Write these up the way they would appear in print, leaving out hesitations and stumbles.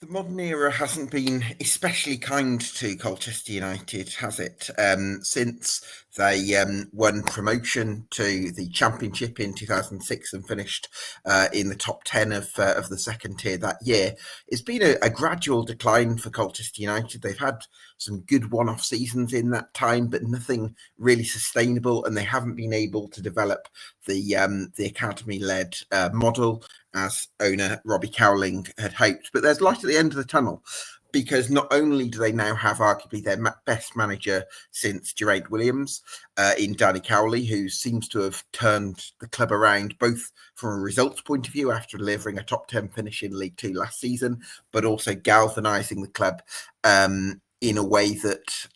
The modern era hasn't been especially kind to Colchester United, has it? Since they won promotion to the Championship in 2006 and finished in the top 10 of the second tier that year, it's been a gradual decline for Colchester United. They've had some good one-off seasons in that time, but nothing really sustainable, and they haven't been able to develop the academy-led model as owner Robbie Cowling had hoped. But there's light at the end of the tunnel, because not only do they now have arguably their best manager since Geraint Williams in Danny Cowley, who seems to have turned the club around both from a results point of view after delivering a top 10 finish in League Two last season, but also galvanising the club in a way that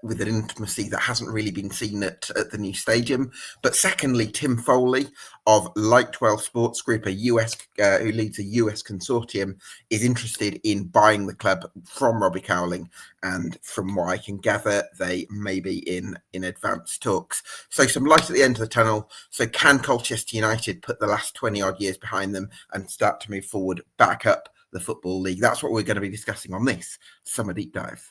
with an intimacy that hasn't really been seen at the new stadium. But secondly, Tim Foley of Lightwell Sports Group, a US who leads a US consortium, is interested in buying the club from Robbie Cowling, and from what I can gather, they may be in advanced talks. So some light at the end of the tunnel. So can Colchester United put the last 20 odd years behind them and start to move forward back up the Football League? That's what we're going to be discussing on this Summer Deep Dive.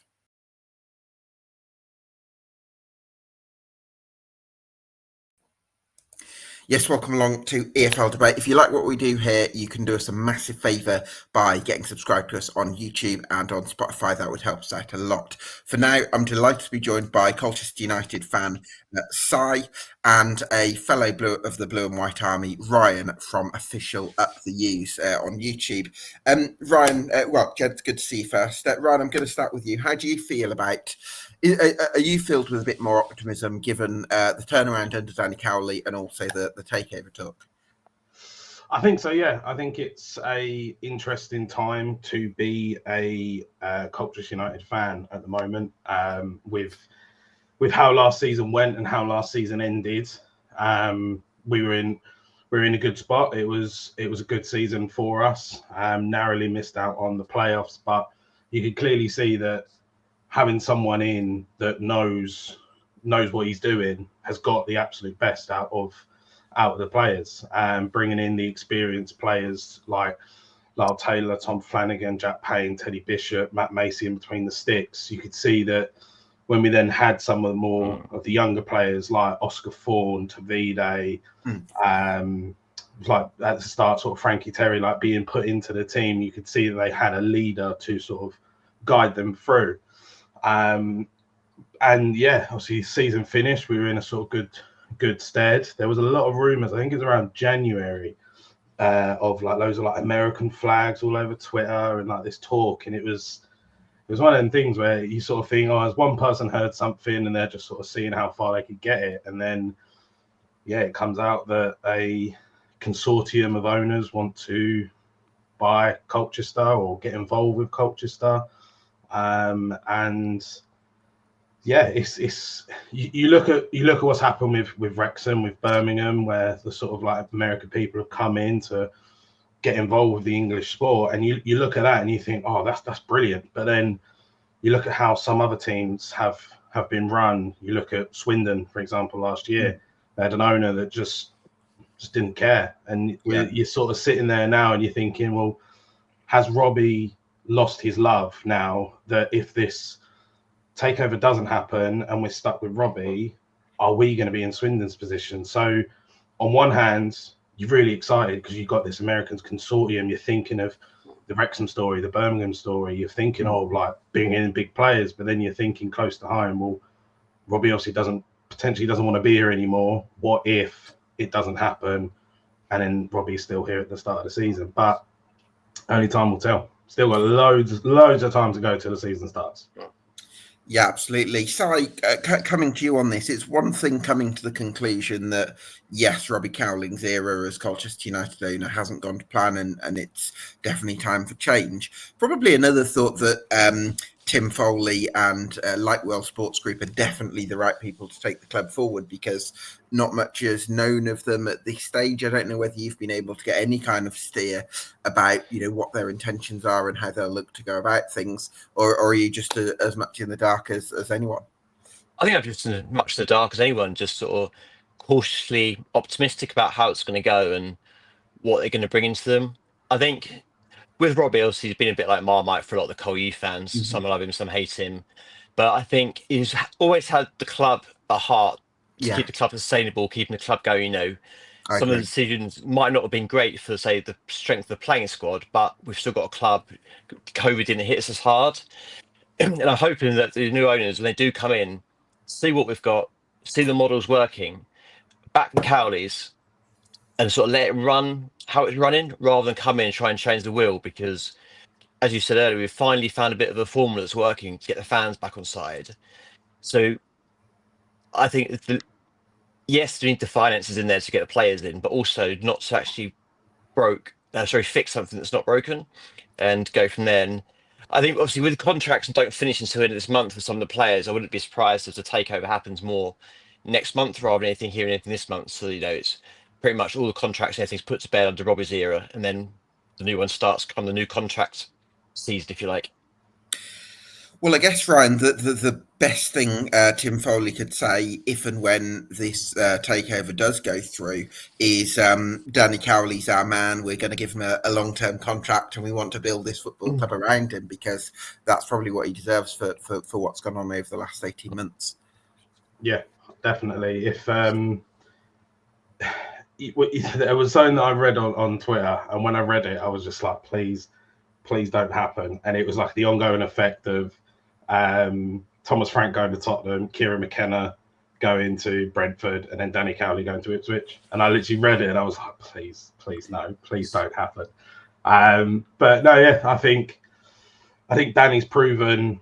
Yes, welcome along to EFL Debate. If you like what we do here, you can do us a massive favour by getting subscribed to us on YouTube and on Spotify. That would help us out a lot. For now, I'm delighted to be joined by Colchester United fan Si and a fellow of the Blue and White Army, Ryan from Official Up the U's on YouTube. Ryan, well, Jed, it's good to see you first. Ryan, I'm going to start with you. How do you feel about... Are you filled with a bit more optimism given the turnaround under Danny Cowley and also the takeover talk? I think so, yeah. I think it's a interesting time to be a Colchester United fan at the moment, with how last season went and how last season ended. We were in a good spot. It was a good season for us. Narrowly missed out on the playoffs, but you could clearly see that having someone in that knows what he's doing has got the absolute best out of the players, bringing in the experienced players like Lyle Taylor, Tom Flanagan, Jack Payne, Teddy Bishop, Matt Macy in between the sticks. You could see that when we then had some of the more of the younger players like Oscar Fawn, Tavide, like at the start, sort of Frankie Terry, like being put into the team, you could see that they had a leader to sort of guide them through. And yeah, obviously season finished, we were in a sort of good stead. There was a lot of rumours, I think it was around January, of like loads of like American flags all over Twitter and like this talk, and it was one of them things where you sort of think, oh, as one person heard something and they're just sort of seeing how far they could get it, and then yeah, it comes out that a consortium of owners want to buy Colchester or get involved with Colchester. And yeah, it's you look at what's happened with Wrexham, with Birmingham, where the sort of like American people have come in to get involved with the English sport, and you look at that and you think, oh, that's brilliant. But then you look at how some other teams have been run. You look at Swindon, for example, last year. They had an owner that just didn't care, and you're sort of sitting there now and you're thinking, well, has Robbie lost his love now that if this takeover doesn't happen and we're stuck with Robbie, are we going to be in Swindon's position? So on one hand, you're really excited because you've got this Americans consortium. You're thinking of the Wrexham story, the Birmingham story. You're thinking of like bringing in big players, but then you're thinking close to home, well, Robbie obviously potentially doesn't want to be here anymore. What if it doesn't happen and then Robbie's still here at the start of the season? But only time will tell. Still got loads of time to go till the season starts. Yeah, absolutely. Si, coming to you on this, it's one thing coming to the conclusion that, yes, Robbie Cowling's era as Colchester United owner hasn't gone to plan, and it's definitely time for change. Probably another thought that Tim Foley and Lightwell Sports Group are definitely the right people to take the club forward, because not much is known of them at this stage. I don't know whether you've been able to get any kind of steer about, what their intentions are and how they'll look to go about things, or are you just as much in the dark as anyone? I think I'm just as much in the dark as anyone, just sort of cautiously optimistic about how it's going to go and what they're going to bring into them. I think with Robbie, obviously, he's been a bit like Marmite for a lot of the Col Youth fans. Mhm. Some love him, some hate him. But I think he's always had the club at heart to Yeah, keep the club sustainable, keeping the club going. I Some of the agree. decisions might not have been great for, say, the strength of the playing squad, but we've still got a club. COVID didn't hit us as hard. And I'm hoping that the new owners, when they do come in, see what we've got, see the models working, back the Cowleys, and sort of let it run how it's running rather than come in and try and change the wheel. Because, as you said earlier, we've finally found a bit of a formula that's working to get the fans back on side. So I think yes, we need the finances in there to get the players in, but also not to actually fix something that's not broken and go from there. And I think obviously with contracts and don't finish until the end of this month for some of the players, I wouldn't be surprised if the takeover happens more next month rather than anything this month. So it's pretty much all the contracts and everything's put to bed under Robbie's era, and then the new one starts on the new contract season, if you like. Well, I guess, Ryan, the best thing Tim Foley could say if and when this takeover does go through is Danny Cowley's our man. We're going to give him a long term contract and we want to build this football club around him because that's probably what he deserves for what's gone on over the last 18 months. Yeah, definitely. If there was something that I read on Twitter, and when I read it, I was just like, please don't happen. And it was like the ongoing effect of Thomas Frank going to Tottenham, Kieran McKenna going to Brentford, and then Danny Cowley going to Ipswich. And I literally read it and I was like, please no, please don't happen. But no, yeah, I think Danny's proven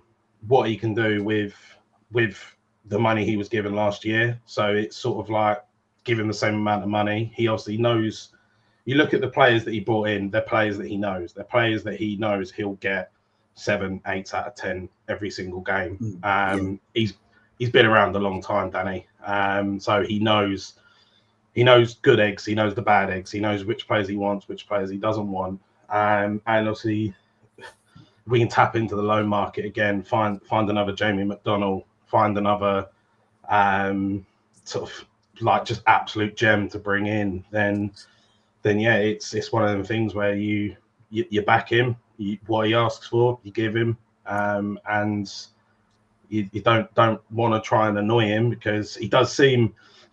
what he can do with the money he was given last year. So it's sort of like give him the same amount of money. He obviously knows. You look at the players that he brought in, they're players that he knows. They're players that he knows he'll get 7, 8 out of 10 every single game. Yeah. He's been around a long time, Danny. So he knows good eggs, he knows the bad eggs, he knows which players he wants, which players he doesn't want. And obviously we can tap into the loan market again, find another Jamie McDonnell, find another sort of like just absolute gem to bring in, then yeah, it's one of them things where you back him, what he asks for, you give him, and you don't want to try and annoy him because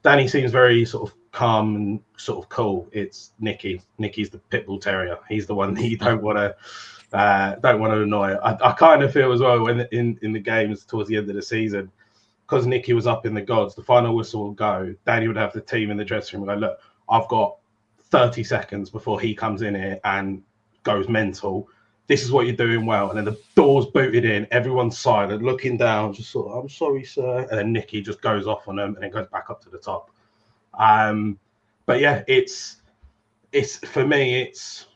Danny seems very sort of calm and sort of cool. It's Nicky. Nicky's the pit bull terrier. He's the one that you don't want to annoy. I kind of feel as well when in the games towards the end of the season, because Nicky was up in the gods, the final whistle will go. Danny would have the team in the dressing room and go, look, I've got 30 seconds before he comes in here and goes mental. This is what you're doing well. And then the door's booted in, everyone's silent, looking down, just sort of, I'm sorry, sir. And then Nicky just goes off on them and then goes back up to the top. But yeah, it's for me, it's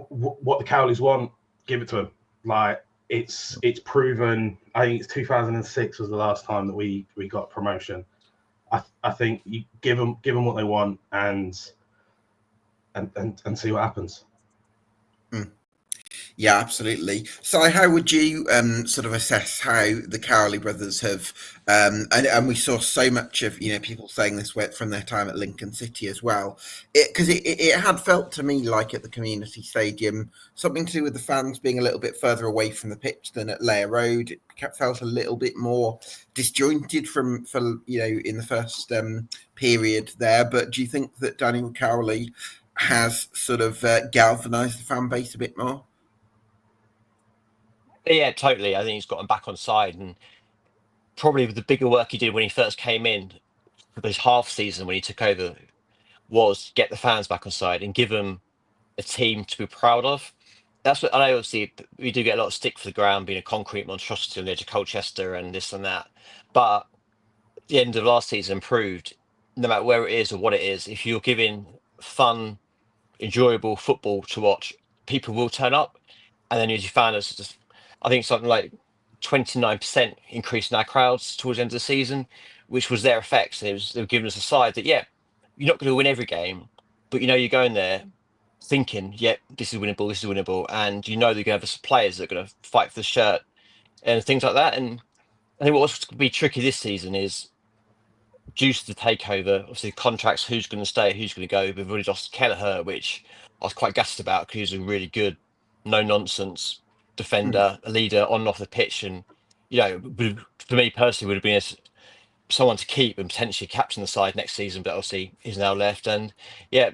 what the Cowleys want, give it to them. Like it's proven. I think it's 2006 was the last time that we got promotion. I think you give them what they want and see what happens. Yeah, absolutely. So, how would you sort of assess how the Cowley brothers have, and we saw so much of people saying this from their time at Lincoln City as well, because it had felt to me like at the community stadium something to do with the fans being a little bit further away from the pitch than at Layer Road. It felt a little bit more disjointed in the first period there. But do you think that Daniel Cowley has sort of galvanised the fan base a bit more? Yeah, totally. I think he's gotten back on side, and probably the bigger work he did when he first came in for this half season when he took over was get the fans back on side and give them a team to be proud of. That's what I know. Obviously, we do get a lot of stick for the ground being a concrete monstrosity on the edge of Colchester and this and that. But the end of last season proved no matter where it is or what it is, if you're giving fun, enjoyable football to watch, people will turn up. And then as you found us, just, I think something like 29% increase in our crowds towards the end of the season, which was their effects. And they were giving us a side that, yeah, you're not going to win every game, but you're going there thinking, yeah, this is winnable, and they're going to have some players that are going to fight for the shirt and things like that. And I think what's going to be tricky this season is due to the takeover, obviously contracts, who's going to stay, who's going to go. We've already lost Kelleher, which I was quite gutted about because he was a really good no nonsense defender, a leader on and off the pitch, and for me personally, would have been someone to keep and potentially captain the side next season. But obviously, he's now left, and yeah,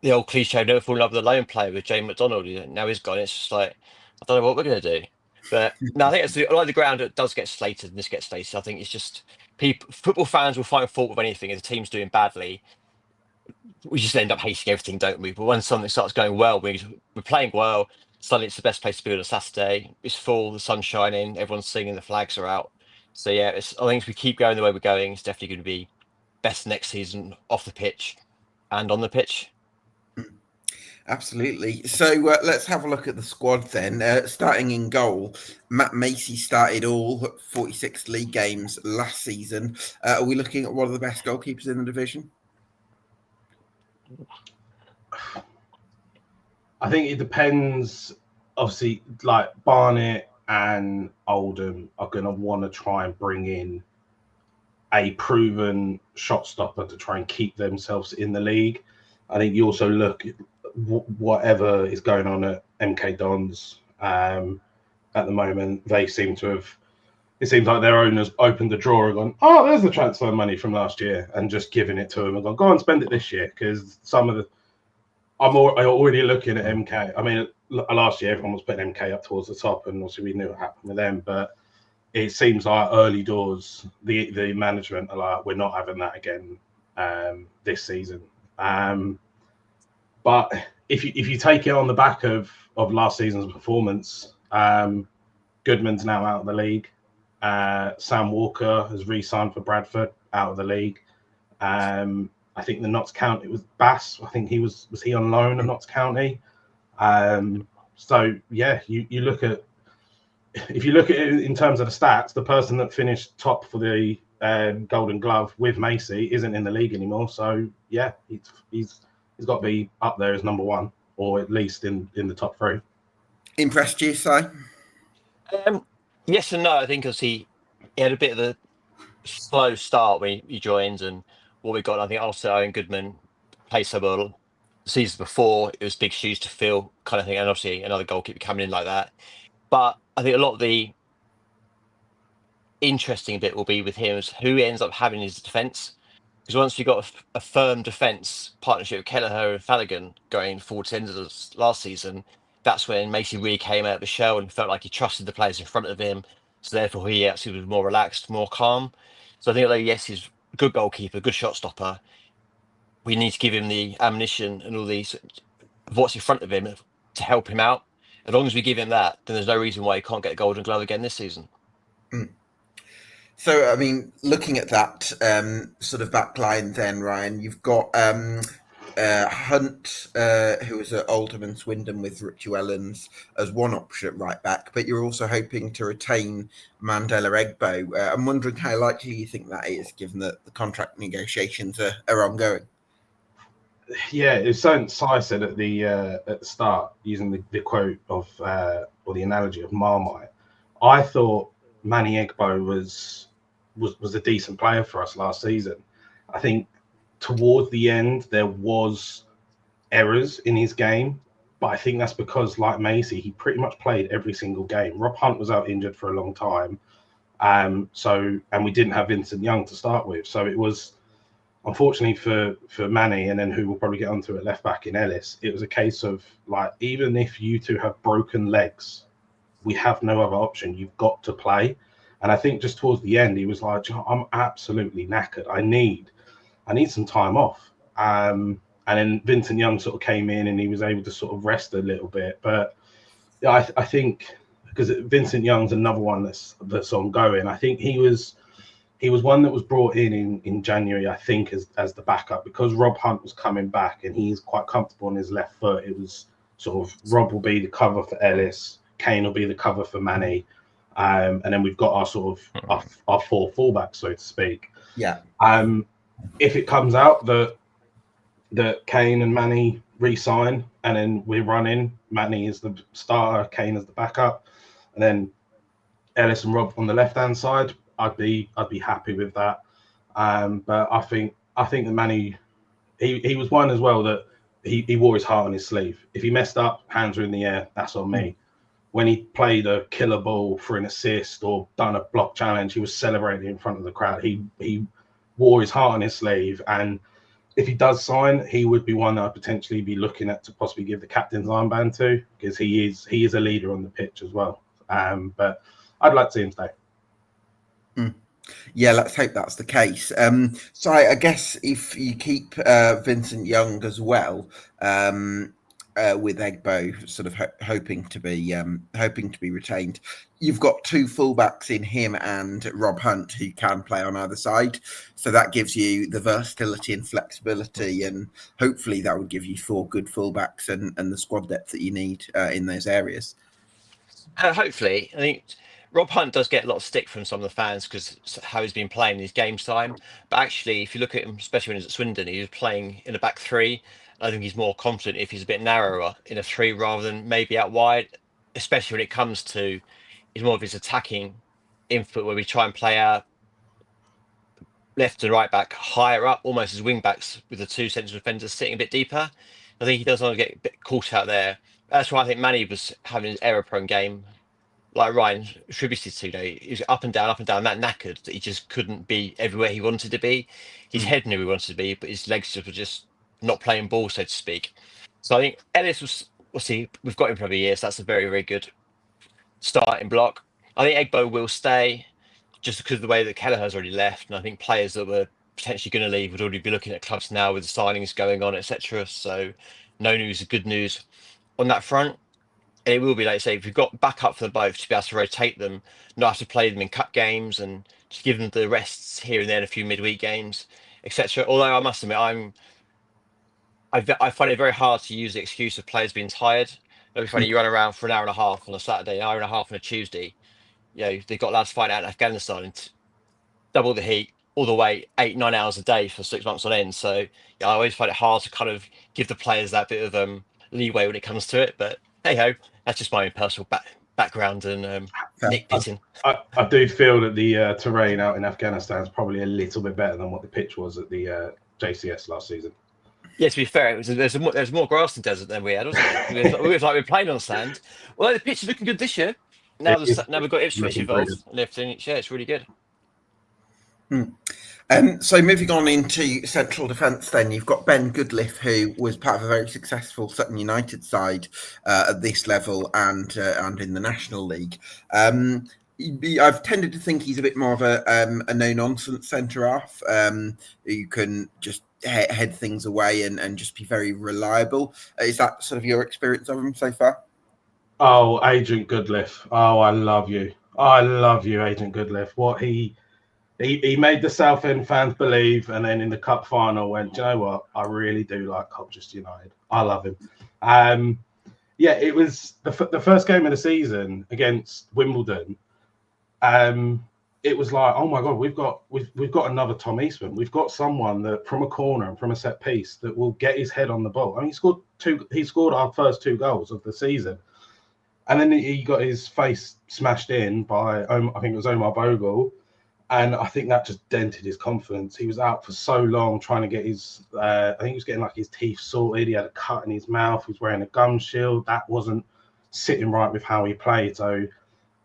the old cliche, never fall in love with a lone player with Jane McDonald. Now he's gone. It's just like I don't know what we're going to do. But no, I think I like the ground that does get slated and this gets slated. I think it's just football fans will find fault with anything. If the team's doing badly, we just end up hating everything, don't we? But when something starts going well, we're playing well. Suddenly, it's the best place to be on a Saturday. It's full, the sun's shining, everyone's singing, the flags are out. So yeah, I think if we keep going the way we're going, it's definitely going to be best next season off the pitch and on the pitch. Absolutely. So let's have a look at the squad then. Starting in goal, Matt Macy started all 46 league games last season. Are we looking at one of the best goalkeepers in the division? I think it depends. Obviously, like Barnett and Oldham are going to want to try and bring in a proven shot stopper to try and keep themselves in the league. I think you also look at whatever is going on at MK Dons at the moment. They seem to have. It seems like their owners opened the drawer and gone, "Oh, there's the transfer money from last year," and just giving it to them and gone, "Go and spend it this year," because some of the. I'm already looking at MK. I mean, last year everyone was putting MK up towards the top, and also we knew what happened with them. But it seems like early doors, the management are like, we're not having that again this season. But if you take it on the back of last season's performance, Goodman's now out of the league. Sam Walker has re-signed for Bradford, out of the league. I think the Notts County, it was Bass. I think was he on loan at Notts County? So yeah, you look at, if you look at it in terms of the stats, the person that finished top for the Golden Glove with Macy isn't in the league anymore. So yeah, he's got to be up there as number one, or at least in the top three. Impressed you, Si? Yes and no. I think he had a bit of a slow start when he joined, and what we got. I think also Owen Goodman played so well the season before. It was big shoes to fill, kind of thing, and obviously another goalkeeper coming in like that. But I think a lot of the interesting bit will be with him is who ends up having his defence. Because once you've got a firm defence partnership with Kelleher and Flanagan going forward to the end of the last season, that's when Macy really came out of the shell and felt like he trusted the players in front of him. So therefore, he actually was more relaxed, more calm. So I think, although yes, he's a good goalkeeper, good shot stopper, we need to give him the ammunition and all these of what's in front of him to help him out. As long as we give him that, then there's no reason why he can't get a Golden Glove again this season. So, I mean, looking at that sort of back line then, Ryan, you've got Hunt, who was at Oldham and Swindon with Richie Wellens as one option at right back, but you're also hoping to retain Mandela Egbo. I'm wondering how likely you think that is, given that the contract negotiations are ongoing. Yeah, it's something Si said at the start, using the quote of or the analogy of Marmite. I thought Manny Egbo was a decent player for us last season. I think towards the end there was errors in his game, but I think that's because, like Macy, he pretty much played every single game. Rob Hunt was out injured for a long time, and we didn't have Vincent Young to start with, so it was, unfortunately for Manny, and then who we'll probably get onto at left back in Ellis, it was a case of, like, even if you two have broken legs, we have no other option. You've got to play. And I think just towards the end, he was like, I'm absolutely knackered. I need some time off. And then Vincent Young sort of came in and he was able to sort of rest a little bit. But yeah, I think, because Vincent Young's another one that's ongoing. I think he was one that was brought in January, I think, as the backup, because Rob Hunt was coming back and he's quite comfortable on his left foot. It was sort of, Rob will be the cover for Ellis, Kane will be the cover for Manny. And then we've got our sort of our four fullbacks, so to speak. Yeah. If it comes out that Kane and Manny re-sign, and then we're running, Manny is the starter, Kane is the backup, and then Ellis and Rob on the left-hand side, I'd be happy with that. But I think that Manny, he was one as well that he wore his heart on his sleeve. If he messed up, hands were in the air, that's on me. When he played a killer ball for an assist or done a block challenge, he was celebrating in front of the crowd. He wore his heart on his sleeve, and if he does sign, he would be one that I'd potentially be looking at to possibly give the captain's armband to, because he is a leader on the pitch as well. But I'd like to see him stay. Yeah, let's hope that's the case. So I guess if you keep Vincent Young as well, with Egbo sort of hoping to be retained, you've got two fullbacks in him and Rob Hunt who can play on either side. So that gives you the versatility and flexibility, and hopefully that would give you four good fullbacks and the squad depth that you need in those areas. Hopefully, I think Rob Hunt does get a lot of stick from some of the fans because how he's been playing in his games time. But actually, if you look at him, especially when he was at Swindon, he was playing in a back three. I think he's more confident if he's a bit narrower in a three rather than maybe out wide, especially when it comes to he's more of his attacking input where we try and play our left and right back higher up, almost as wing backs with the two central defenders sitting a bit deeper. I think he does want to get a bit caught out there. That's why I think Manny was having his error-prone game, like Ryan attributed to. He was up and down, that knackered that he just couldn't be everywhere he wanted to be. His head knew he wanted to be, but his legs just were just not playing ball, so to speak. So I think Ellis was. We'll see. We've got him for a year, so that's a very, very good starting block. I think Egbo will stay just because of the way that Kelleher's already left, and I think players that were potentially going to leave would already be looking at clubs now with the signings going on, etc. So no news is good news on that front. And it will be, like I say, if you've got backup for them both to be able to rotate them, not have to play them in cut games, and just give them the rests here and there, a few midweek games, etc. Although I must admit, I find it very hard to use the excuse of players being tired. It'll be funny, you run around for an hour and a half on a Saturday, an hour and a half on a Tuesday. They got lads fighting out in Afghanistan and double the heat all the way 8-9 hours a day for 6 months on end. So I always find it hard to kind of give the players that bit of leeway when it comes to it. But hey ho, that's just my own personal background and nitpicking. I do feel that the terrain out in Afghanistan is probably a little bit better than what the pitch was at the JCS last season. Yeah, to be fair, there's more grass in desert than we had, wasn't it? We was like we're playing on sand. Well, the pitch is looking good this year. Now we've got Ipswich involved and everything. Yeah, it's really good. So moving on into central defence, then you've got Ben Goodliffe, who was part of a very successful Sutton United side at this level and in the National League. I've tended to think he's a bit more of a no-nonsense centre half who can just head things away and just be very reliable. Is that sort of your experience of him so far? Oh, Agent Goodliffe. Oh, I love you. Agent Goodliffe. What he made the Southend fans believe, and then in the cup final went, do you know what? I really do like Colchester United. I love him. It was the first game of the season against Wimbledon. It was like, oh my God, we've got another Tom Eastman. We've got someone that from a corner and from a set piece that will get his head on the ball. I mean, he scored our first 2 goals of the season. And then he got his face smashed in by, I think it was Omar Bogle. And I think that just dented his confidence. He was out for so long trying to get his, I think he was getting like his teeth sorted. He had a cut in his mouth. He was wearing a gum shield. That wasn't sitting right with how he played. So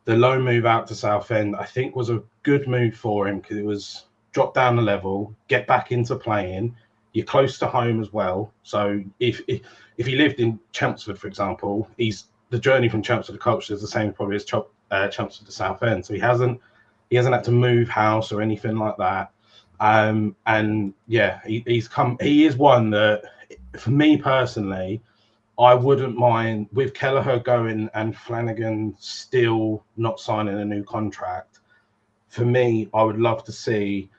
the low move out to Southend, I think, was a good move for him because it was drop down the level, get back into playing. You're close to home as well. So if he lived in Chelmsford, for example, the journey from Chelmsford to Colchester is the same probably as Chelmsford to Southend. So he hasn't had to move house or anything like that. He is one that, for me personally, I wouldn't mind with Kelleher going and Flanagan still not signing a new contract. For me, I would love to see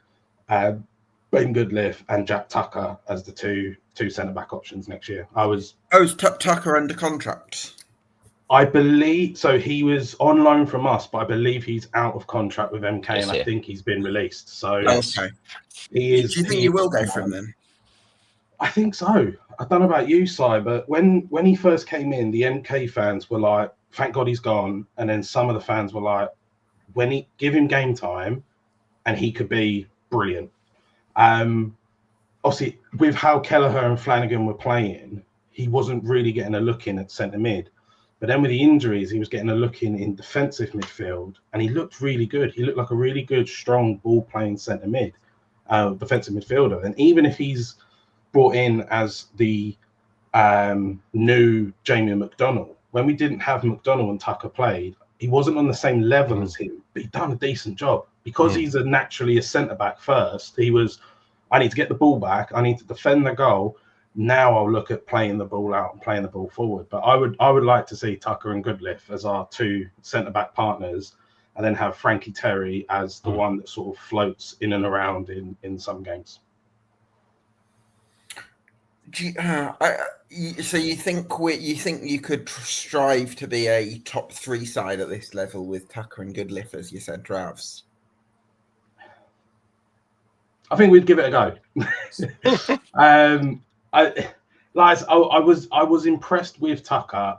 Ben Goodliffe and Jack Tucker as the two centre-back options next year. Is Tucker under contract? I believe so. He was on loan from us, but I believe he's out of contract with MK, and I think he's been released. So okay, he is. Do you think you will go for him then? I think so. I don't know about you, Si, but when he first came in, the MK fans were like, "Thank God he's gone," and then some of the fans were like, "When he give him game time, and he could be brilliant." Obviously, with how Kelleher and Flanagan were playing, he wasn't really getting a look in at centre mid. But then with the injuries, he was getting a look in defensive midfield, and he looked really good. He looked like a really good, strong ball-playing centre mid, defensive midfielder. And even if he's brought in as the new Jamie McDonnell, when we didn't have McDonnell and Tucker played, he wasn't on the same level as him, but he'd done a decent job. Because he's naturally a centre-back first, he was, I need to get the ball back, I need to defend the goal. Now I'll look at playing the ball out and playing the ball forward. But I would like to see Tucker and Goodliff as our two centre-back partners, and then have Frankie Terry as the one that sort of floats in and around in some games. So you think you could strive to be a top 3 side at this level with Tucker and Goodliff as your centre halves? I think we'd give it a go. I was impressed with Tucker.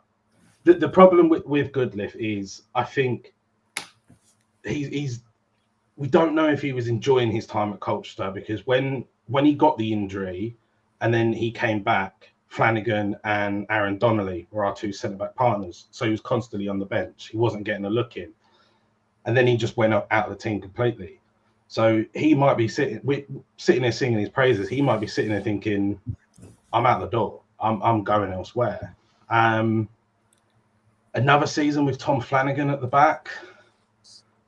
The problem with Goodliff is I think he's we don't know if he was enjoying his time at Colchester, because when he got the injury and then he came back, Flanagan and Aaron Donnelly were our two centre-back partners. So he was constantly on the bench. He wasn't getting a look in. And then he just went out of the team completely. So he might be sitting there singing his praises. He might be sitting there thinking, I'm out the door. I'm going elsewhere. Another season with Tom Flanagan at the back,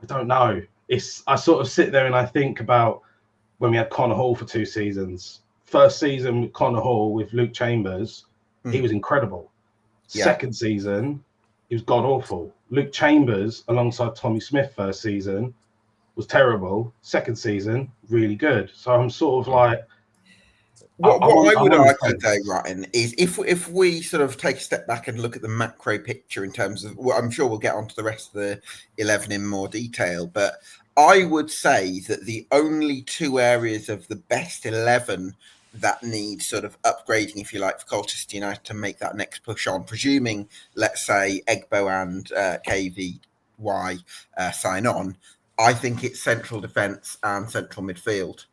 I don't know. I sort of sit there and I think about when we had Connor Hall for 2 seasons. First season with Connor Hall with Luke Chambers, he was incredible. Yeah. Second season, he was god-awful. Luke Chambers, alongside Tommy Smith first season, was terrible. Second season, really good. So I'm sort of like... What I would argue, though, Ryan, is if we sort of take a step back and look at the macro picture in terms of... Well, I'm sure we'll get onto the rest of the 11 in more detail, but I would say that the only 2 areas of the best 11 that need sort of upgrading, if you like, for Colchester United to make that next push on, presuming, let's say, Egbo and KVY sign on, I think it's central defence and central midfield.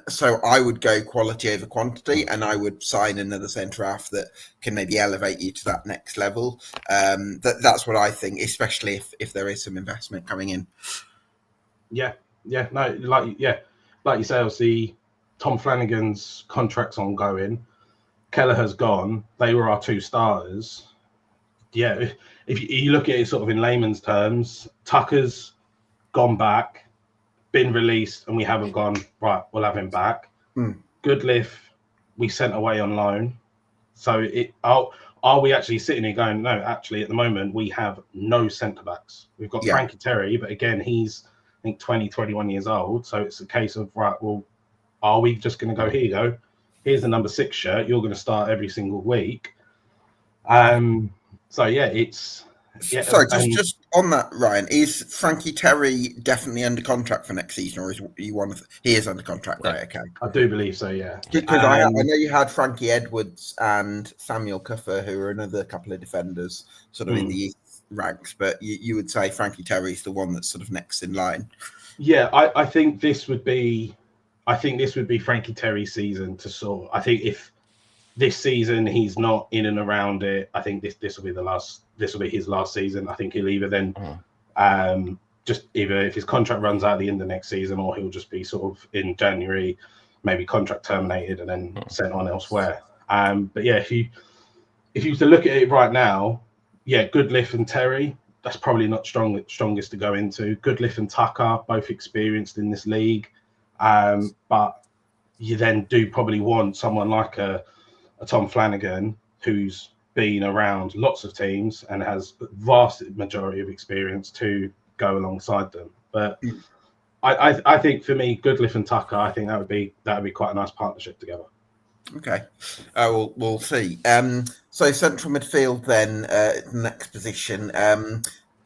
So I would go quality over quantity, and I would sign another centre half that can maybe elevate you to that next level. That's what I think, especially if there is some investment coming in. Like you say, obviously Tom Flanagan's contract's ongoing. Kelleher's gone. They were our 2 starters. Yeah, if you look at it sort of in layman's terms, Tucker's gone back, been released, and we haven't gone, right, we'll have him back. Goodliff, we sent away on loan. So are we actually sitting here going, no, actually at the moment we have no centre-backs. We've got Frankie Terry, but again, he's I think 20, 21 years old. So it's a case of, right, well, are we just going to go, here you go, here's the number 6 shirt, you're going to start every single week. So yeah, it's... Yeah, sorry, just on that, Ryan, is Frankie Terry definitely under contract for next season, or is he is under contract, right? Okay, I do believe so. Yeah, because I know you had Frankie Edwards and Samuel Cuffer, who are another couple of defenders, sort of in the youth ranks, but you would say Frankie Terry's the one that's sort of next in line. Yeah, I think this would be Frankie Terry's season to sort. I think if this season he's not in and around it, I think this will be his last season. I think he'll either then just either if his contract runs out at the end of next season, or he'll just be sort of in January, maybe contract terminated and then sent on elsewhere. But yeah, if you were to look at it right now, yeah, Goodliff and Terry, that's probably not strongest to go into. Goodliff and Tucker, both experienced in this league, but you then do probably want someone like a Tom Flanagan, who's been around lots of teams and has a vast majority of experience to go alongside them. But I think for me, Goodliff and Tucker, I think that would be quite a nice partnership together. Okay, we'll see. So central midfield then, next position.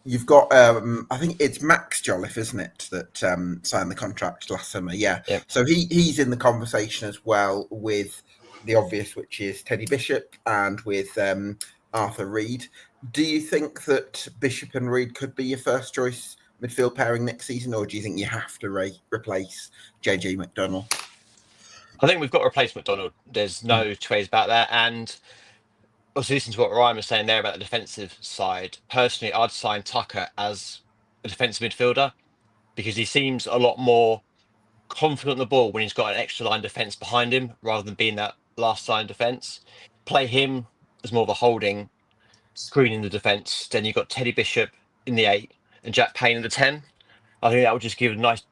You've got, I think it's Max Jolliffe, isn't it, that signed the contract last summer? Yeah. Yep. So he's in the conversation as well with the obvious, which is Teddy Bishop, and with Arthur Reed. Do you think that Bishop and Reed could be your first choice midfield pairing next season, or do you think you have to replace JJ McDonnell? I think we've got to replace McDonnell. There's no two ways about that. And also listen to what Ryan was saying there about the defensive side. Personally, I'd sign Tucker as a defensive midfielder because he seems a lot more confident on the ball when he's got an extra line defence behind him rather than being that last line defence. Play him as more of a holding, screening the defence. Then you've got Teddy Bishop in the 8 and Jack Payne in the 10. I think that would just give a nice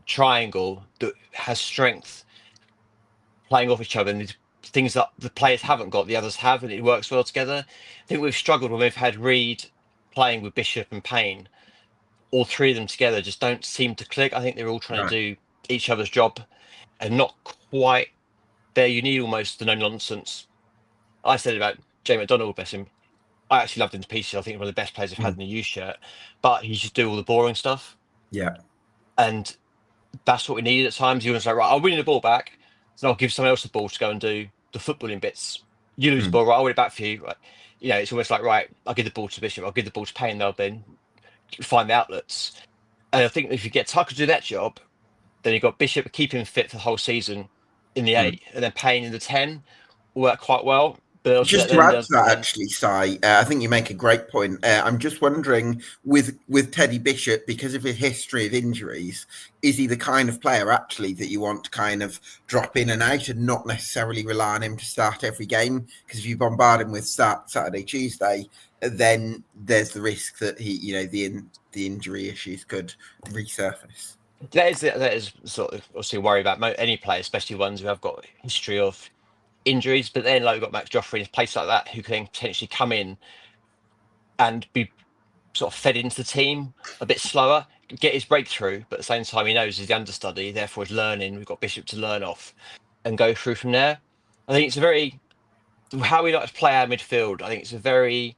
triangle that has strength playing off each other, and these things that the players haven't got, the others have, and it works well together. I think we've struggled when we've had Reed playing with Bishop and Payne. All three of them together just don't seem to click. I think they're all trying to do each other's job and not quite there. You need almost the no nonsense. I said about Jay McDonald, bless him. I actually loved him to pieces. I think one of the best players I've had in the U shirt, but he should do all the boring stuff. Yeah. And that's what we needed at times. You want to say, right, I'll win the ball back, so I'll give someone else the ball to go and do the footballing bits. You lose the ball, right, I'll win it back for you. Right. You know, it's almost like, right, I'll give the ball to Bishop, I'll give the ball to Payne, they'll then find the outlets. And I think if you get Tucker to do that job, then you've got Bishop keep him fit for the whole season in the 8, and then Payne in the 10 will work quite well. But just to add to that, actually, Si, I think you make a great point. I'm just wondering, with Teddy Bishop, because of his history of injuries, is he the kind of player actually that you want to kind of drop in and out and not necessarily rely on him to start every game? Because if you bombard him with start Saturday, Tuesday, then there's the risk that he, you know, the injury issues could resurface. That is sort of obviously a worry about any player, especially ones who have got a history of injuries. But then, like, we've got Max Joffrey in a place like that who can potentially come in and be sort of fed into the team a bit slower, get his breakthrough, but at the same time he knows he's the understudy, therefore he's learning. We've got Bishop to learn off and go through from there. I think it's a very, how we like to play our midfield, I think it's a very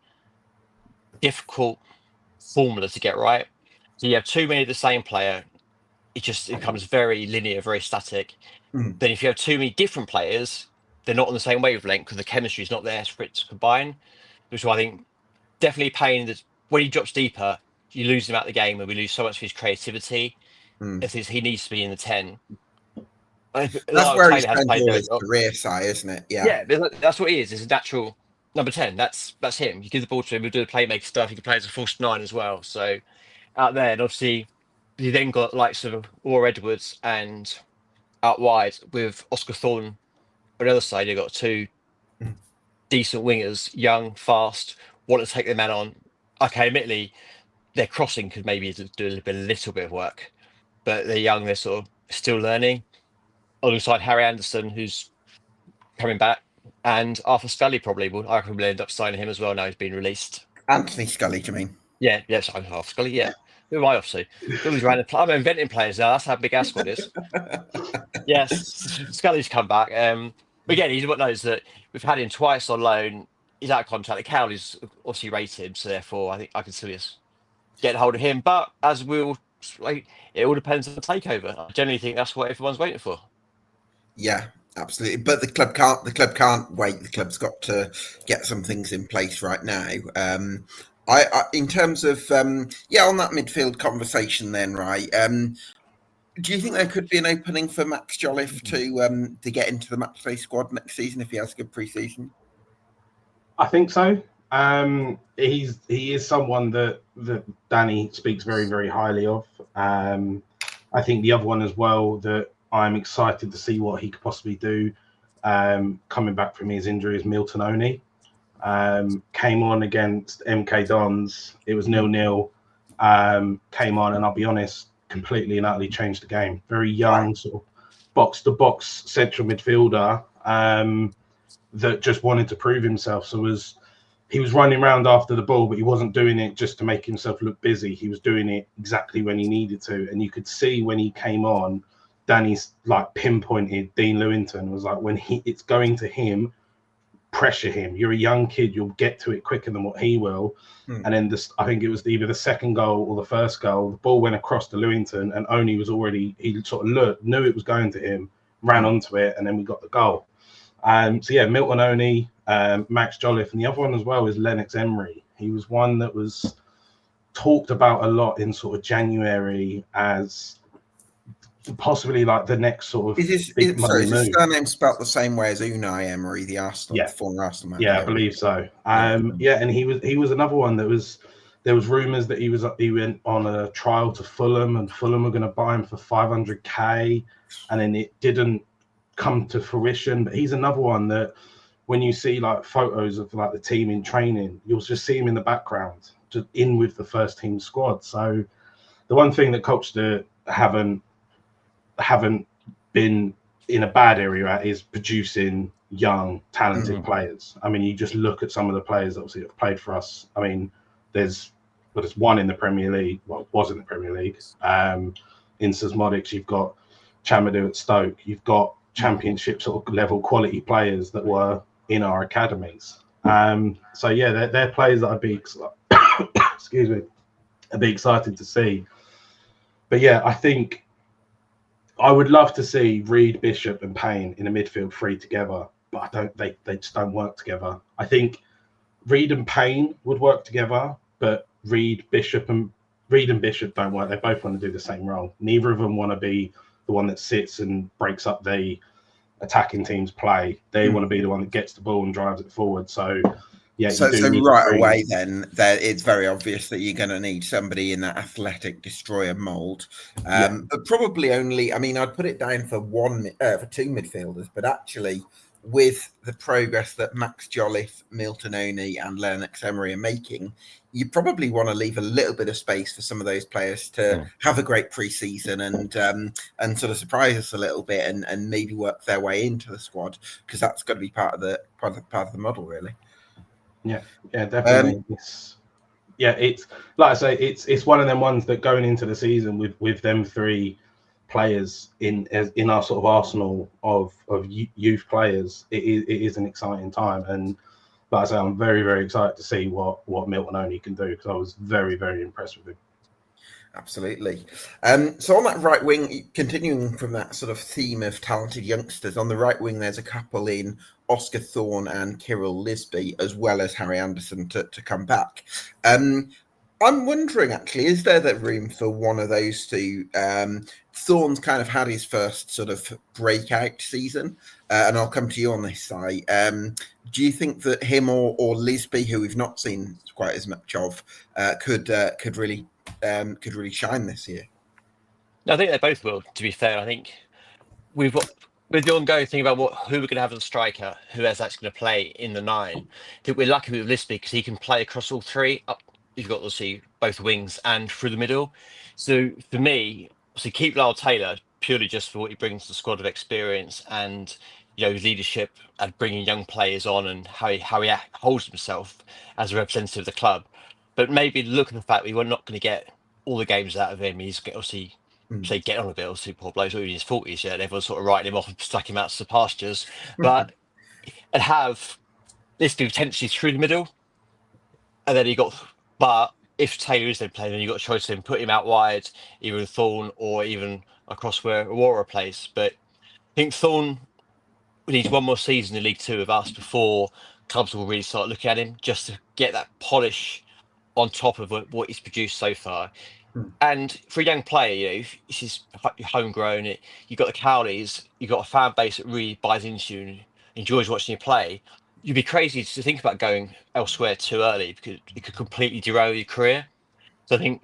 difficult formula to get right. So you have too many of the same player, it becomes very linear, very static. Then if you have too many different players, they're not on the same wavelength because the chemistry is not there for it to combine. Which is why I think definitely Payne, that when he drops deeper, you lose him out of the game, and we lose so much of his creativity. If he needs to be in the 10. That's where he's spent all his career, Si, isn't it? Yeah, that's what he is. It's a natural number 10. That's him. You give the ball to him, he'll do the playmaker stuff. He can play as a false 9 as well. So out there, and obviously you then got likes of Or Edwards, and out wide with Oscar Thorne on the other side, you've got two decent wingers, young, fast, want to take their man on. Okay, admittedly, their crossing could maybe do a little bit of work, but they're young, they're sort of still learning. Alongside Harry Anderson, who's coming back, and Arthur Scully probably will. I reckon we'll end up signing him as well now he's been released. Anthony Scully, do you mean? Yeah, sorry, Arthur Scully, yeah. Who am I off to? I'm inventing players now. That's how big our squad is. Yes, Scully's come back. But again, he's what knows that we've had him twice on loan. He's out of contract. The Cowley's obviously rated, so therefore I think I can still just get a hold of him. But as we'll, it all depends on the takeover. I generally think that's what everyone's waiting for. Yeah, absolutely. But the club can't wait. The club's got to get some things in place right now. I in terms of on that midfield conversation then, right? Do you think there could be an opening for Max Jolliffe to get into the matchday squad next season if he has a good pre-season? I think so. He is someone that Danny speaks very, very highly of. I think the other one as well that I'm excited to see what he could possibly do coming back from his injury is Milton Oni. Came on against MK Dons. It was 0-0. Came on, and I'll be honest, completely and utterly changed the game. Very young, sort of box-to-box central midfielder that just wanted to prove himself. So he was running around after the ball, but he wasn't doing it just to make himself look busy. He was doing it exactly when he needed to. And you could see when he came on, Danny's like pinpointed Dean Lewington, was like, when it's going to him, pressure him. You're a young kid, you'll get to it quicker than what he will. And then I think it was either the second goal or the first goal, the ball went across to Lewington, and Oni was already, he sort of knew it was going to him, ran onto it, and then we got the goal. Milton Oni, Max Jolliffe, and the other one as well is Lennox Emery. He was one that was talked about a lot in sort of January as possibly like the next sort of big money Is his move. surname spelt the same way as Unai Emery, the former Arsenal manager? Yeah, I believe so. And he was another one that was. There was rumours that he went on a trial to Fulham, and Fulham were going to buy him for 500k, and then it didn't come to fruition. But he's another one that, when you see like photos of like the team in training, you'll just see him in the background, just in with the first team squad. So the one thing that Colchester haven't been in a bad area at is producing young, talented players. I mean, you just look at some of the players that obviously have played for us. I mean, there's one in the Premier League. Well, was in the Premier League. In Sasmodics, you've got Chamadou at Stoke. You've got Championship sort of level quality players that were in our academies. So yeah, they're players that I'd be excuse me, I'd be excited to see. But yeah, I think I would love to see Reed, Bishop, and Payne in the midfield three together, but they just don't work together. I think Reed and Payne would work together, but Reed, Bishop don't work. They both want to do the same role. Neither of them want to be the one that sits and breaks up the attacking team's play. They want to be the one that gets the ball and drives it forward. So yeah, so need right away then, it's very obvious that you're going to need somebody in that athletic destroyer mould. But probably only, I mean, I'd put it down for two midfielders, but actually with the progress that Max Jolliffe, Milton Oni and Lennox Emery are making, you probably want to leave a little bit of space for some of those players to have a great pre-season and sort of surprise us a little bit and maybe work their way into the squad, because that's got to be part of the model, really. Yeah, definitely. It's like I say, it's one of them ones that going into the season with them three players in our sort of arsenal of youth players, it is an exciting time. And like I say, I'm very, very excited to see what Milton Oni can do, because I was very, very impressed with him. Absolutely. So on that right wing, continuing from that sort of theme of talented youngsters, on the right wing, there's a couple in Oscar Thorne and Kirill Lisby, as well as Harry Anderson to come back. I'm wondering, actually, is there that room for one of those two? Thorne's kind of had his first sort of breakout season, and I'll come to you on this side. Do you think that him or Lisby, who we've not seen quite as much of, could really shine this year? I think they both will, to be fair. I think we've got, with the ongoing thing about who we're going to have as a striker, who is actually going to play in the nine. I think we're lucky with Lisby because he can play across all three. You've got to see both wings and through the middle. So for me, obviously keep Lyle Taylor purely just for what he brings to the squad of experience and leadership and bringing young players on and how he holds himself as a representative of the club. But maybe look at the fact we were not going to get all the games out of him. He's obviously get on a bit, obviously poor bloke's in his 40s yet, and everyone's sort of writing him off and stuck him out to the pastures. But and have this be potentially through the middle, and then but if Taylor is then playing, then you've got a choice of him, put him out wide, either with Thorne or even across where Aurora plays. But I think Thorne needs one more season in League Two with us before clubs will really start looking at him, just to get that polish on top of what he's produced so far. And for a young player, this is homegrown. You've got the Cowleys, you've got a fan base that really buys into you and enjoys watching you play. You'd be crazy to think about going elsewhere too early, because it could completely derail your career. So I think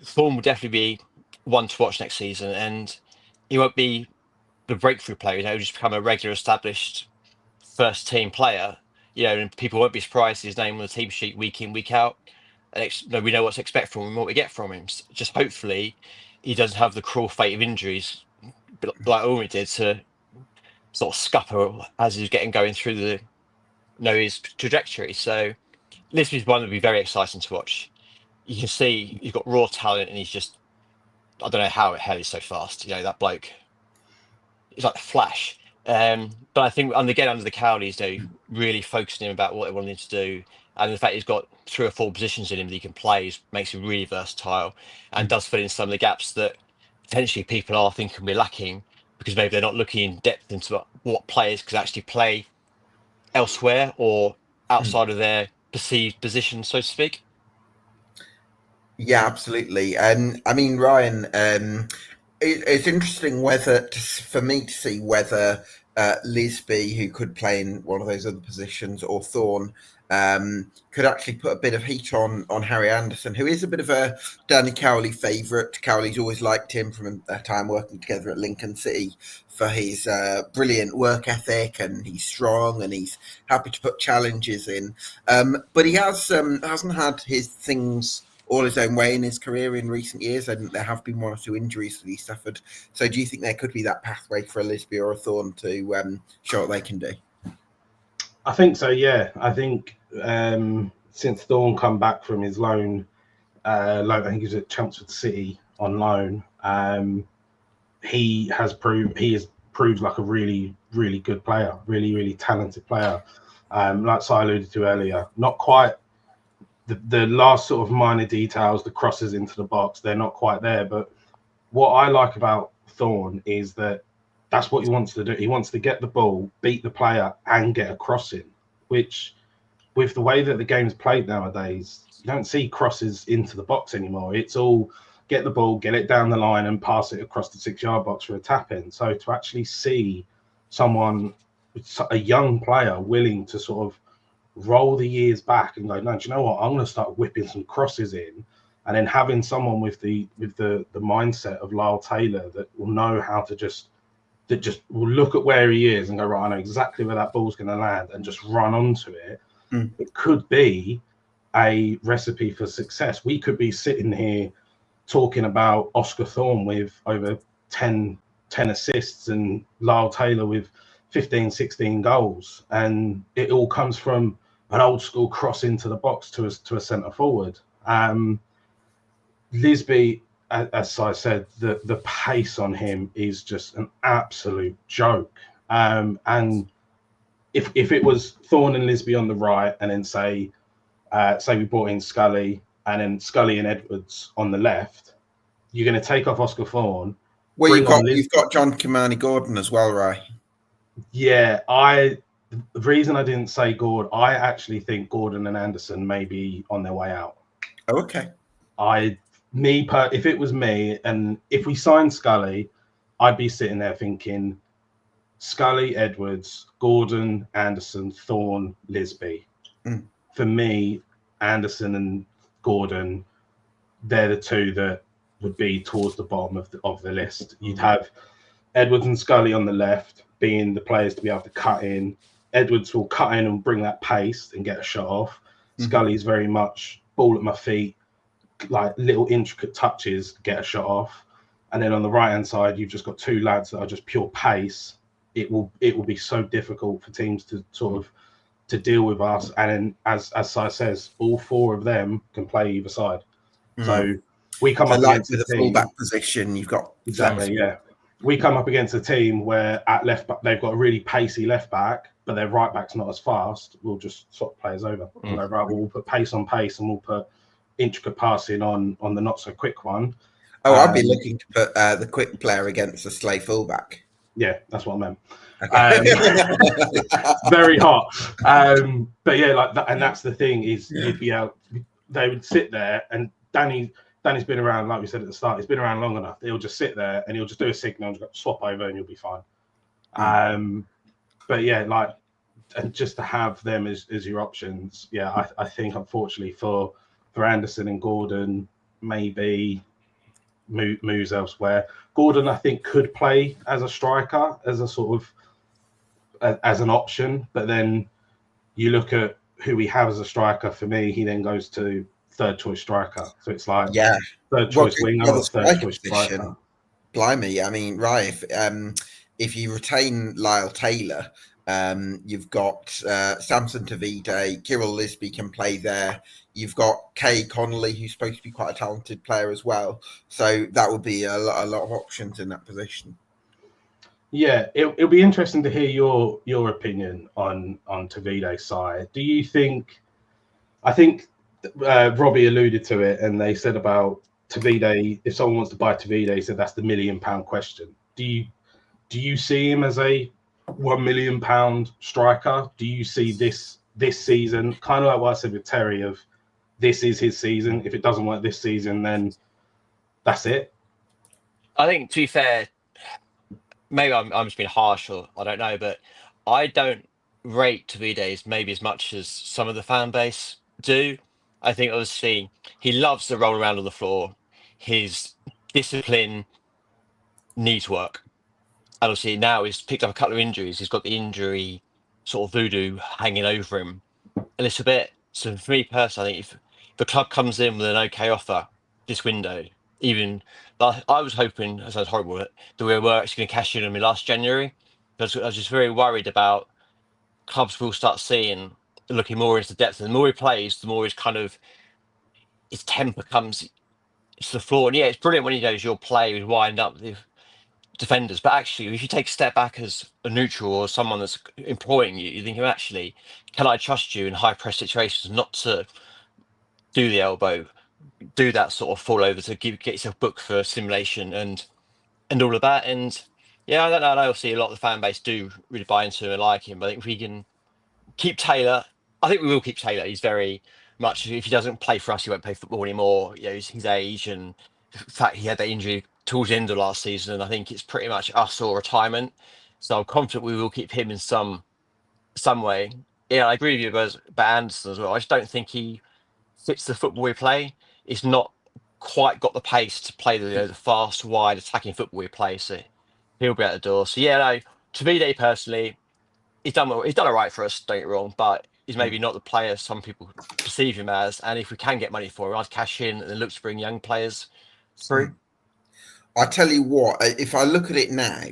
Thorne will definitely be one to watch next season, and he won't be the breakthrough player. He'll just become a regular, established first team player. And people won't be surprised his name on the team sheet week in, week out. And we know what to expect from him, what we get from him. Just hopefully he doesn't have the cruel fate of injuries like Ulrich did, to sort of scupper as he's going through his trajectory. So this is one that would be very exciting to watch. You can see he's got raw talent, and he's just, I don't know how the hell he's so fast. That bloke, he's like the Flash. But I think under the Cowleys, really focusing him about what they want him to do, and the fact he's got 3 or 4 positions in him that he can play makes him really versatile, and does fill in some of the gaps that potentially people are thinking we're lacking, because maybe they're not looking in depth into what players could actually play elsewhere or outside of their perceived position, so to speak. Yeah, absolutely. I mean, Ryan, It's interesting for me to see whether Lisby, who could play in one of those other positions, or Thorne could actually put a bit of heat on Harry Anderson, who is a bit of a Danny Cowley favourite. Cowley's always liked him from a time working together at Lincoln City for his brilliant work ethic, and he's strong and he's happy to put challenges in. But he hasn't had his things all his own way in his career in recent years, and there have been one or two injuries that he suffered. So do you think there could be that pathway for a Lisby or a Thorne to show what they can do? I think so, yeah. I think since Thorne come back from his loan, I think he was at Chelmsford City on loan, he has proved like a really, really good player, really, really talented player. Like Si alluded to earlier, not quite the last sort of minor details, the crosses into the box, they're not quite there. But what I like about Thorne is that that's what he wants to do. He wants to get the ball, beat the player, and get a cross in, which with the way that the game's played nowadays, you don't see crosses into the box anymore. It's all get the ball, get it down the line, and pass it across the 6-yard box for a tap in. So to actually see someone, a young player, willing to sort of roll the years back and go, no, do you know what? I'm going to start whipping some crosses in, and then having someone with the mindset of Lyle Taylor that will know how to just will look at where he is and go, right, I know exactly where that ball's going to land, and just run onto it. It could be a recipe for success. We could be sitting here talking about Oscar Thorne with over 10 assists and Lyle Taylor with 15, 16 goals. And it all comes from an old school cross into the box to a centre forward. Lisby, as I said, the pace on him is just an absolute joke. And if it was Thorne and Lisby on the right, and then say we brought in Scully, and then Scully and Edwards on the left, you're going to take off Oscar Thorne. Well, you've got John Kimani Gordon as well, right? Yeah, the reason I didn't say Gord, I actually think Gordon and Anderson may be on their way out. Oh, okay. If it was me, and if we signed Scully, I'd be sitting there thinking Scully, Edwards, Gordon, Anderson, Thorne, Lisby. For me, Anderson and Gordon, they're the two that would be towards the bottom of the list. You'd have Edwards and Scully on the left, being the players to be able to cut in. Edwards will cut in and bring that pace and get a shot off. Scully's very much ball at my feet, like little intricate touches, get a shot off. And then on the right hand side, you've just got two lads that are just pure pace. It will be so difficult for teams to sort of to deal with us. And then, as Si says, all four of them can play either side. So we come up against the fullback position. You've got exactly, yeah. We come up against a team where at left back they've got a really pacey left back, but their right back's not as fast. We'll just swap players over. We'll go, right, we'll put pace on pace, and we'll put intricate passing on the not so quick one. I'd be looking to put the quick player against the slay fullback. Yeah, that's what I meant. Okay. Very hot. But yeah, like that, and that's the thing is you'd be out. They would sit there, and Danny's been around, like we said at the start. He's been around long enough. He'll just sit there and he'll just do a signal and just swap over, and you'll be fine. But yeah, like, and just to have them as your options, yeah, I think unfortunately for Anderson and Gordon, maybe moves elsewhere. Gordon, I think, could play as a striker, as a sort of as an option, but then you look at who we have as a striker. For me, he then goes to third choice striker. So it's like third choice winger or third choice striker. Blimey, I mean, right, if you retain Lyle Taylor, you've got Samson Tavide, Kirill Lisby can play there. You've got Kay Connolly, who's supposed to be quite a talented player as well. So that would be a lot of options in that position. Yeah, it'll be interesting to hear your opinion on Tavide's side. Do you think? I think Robbie alluded to it, and they said about Tavide. If someone wants to buy Tavide, he said that's the £1 million question. Do you see him as a £1 million striker? Do you see this season, kind of like what I said with Terry, of this is his season? If it doesn't work this season, then that's it. I think, to be fair, maybe I'm just being harsh, or I don't know, but I don't rate Tavides maybe as much as some of the fan base do. I think obviously he loves to roll around on the floor. His discipline needs work. And obviously now he's picked up a couple of injuries. He's got the injury sort of voodoo hanging over him a little bit. So for me personally, I think if the club comes in with an okay offer this window, even I was hoping, it sounds horrible, that we were actually going to cash in on me last January. I was just very worried about clubs will start seeing, looking more into depth. And the more he plays, the more his temper comes to the floor. And yeah, it's brilliant when he knows your play would wind up the defenders. But actually, if you take a step back as a neutral or someone that's employing you, you think, actually, can I trust you in high press situations not to do the elbow, do that sort of fall over to get yourself booked for simulation and all of that. And yeah, I don't know. I know obviously a lot of the fan base do really buy into him and like him, but I think if we can keep Taylor, I think we will keep Taylor. He's very much, if he doesn't play for us, he won't play football anymore. You know, his age and the fact he had that injury towards the end of last season, and I think it's pretty much us or retirement. So I'm confident we will keep him in some way. Yeah, I agree with you about Anderson as well. I just don't think he fits the football we play. It's not quite got the pace to play the fast, wide, attacking football we play. So he'll be at the door. So yeah, no, Tavide personally, he's done all right for us. Don't get me wrong, but he's maybe not the player some people perceive him as. And if we can get money for him, I'd cash in and look to bring young players through. I tell you what, if I look at it now,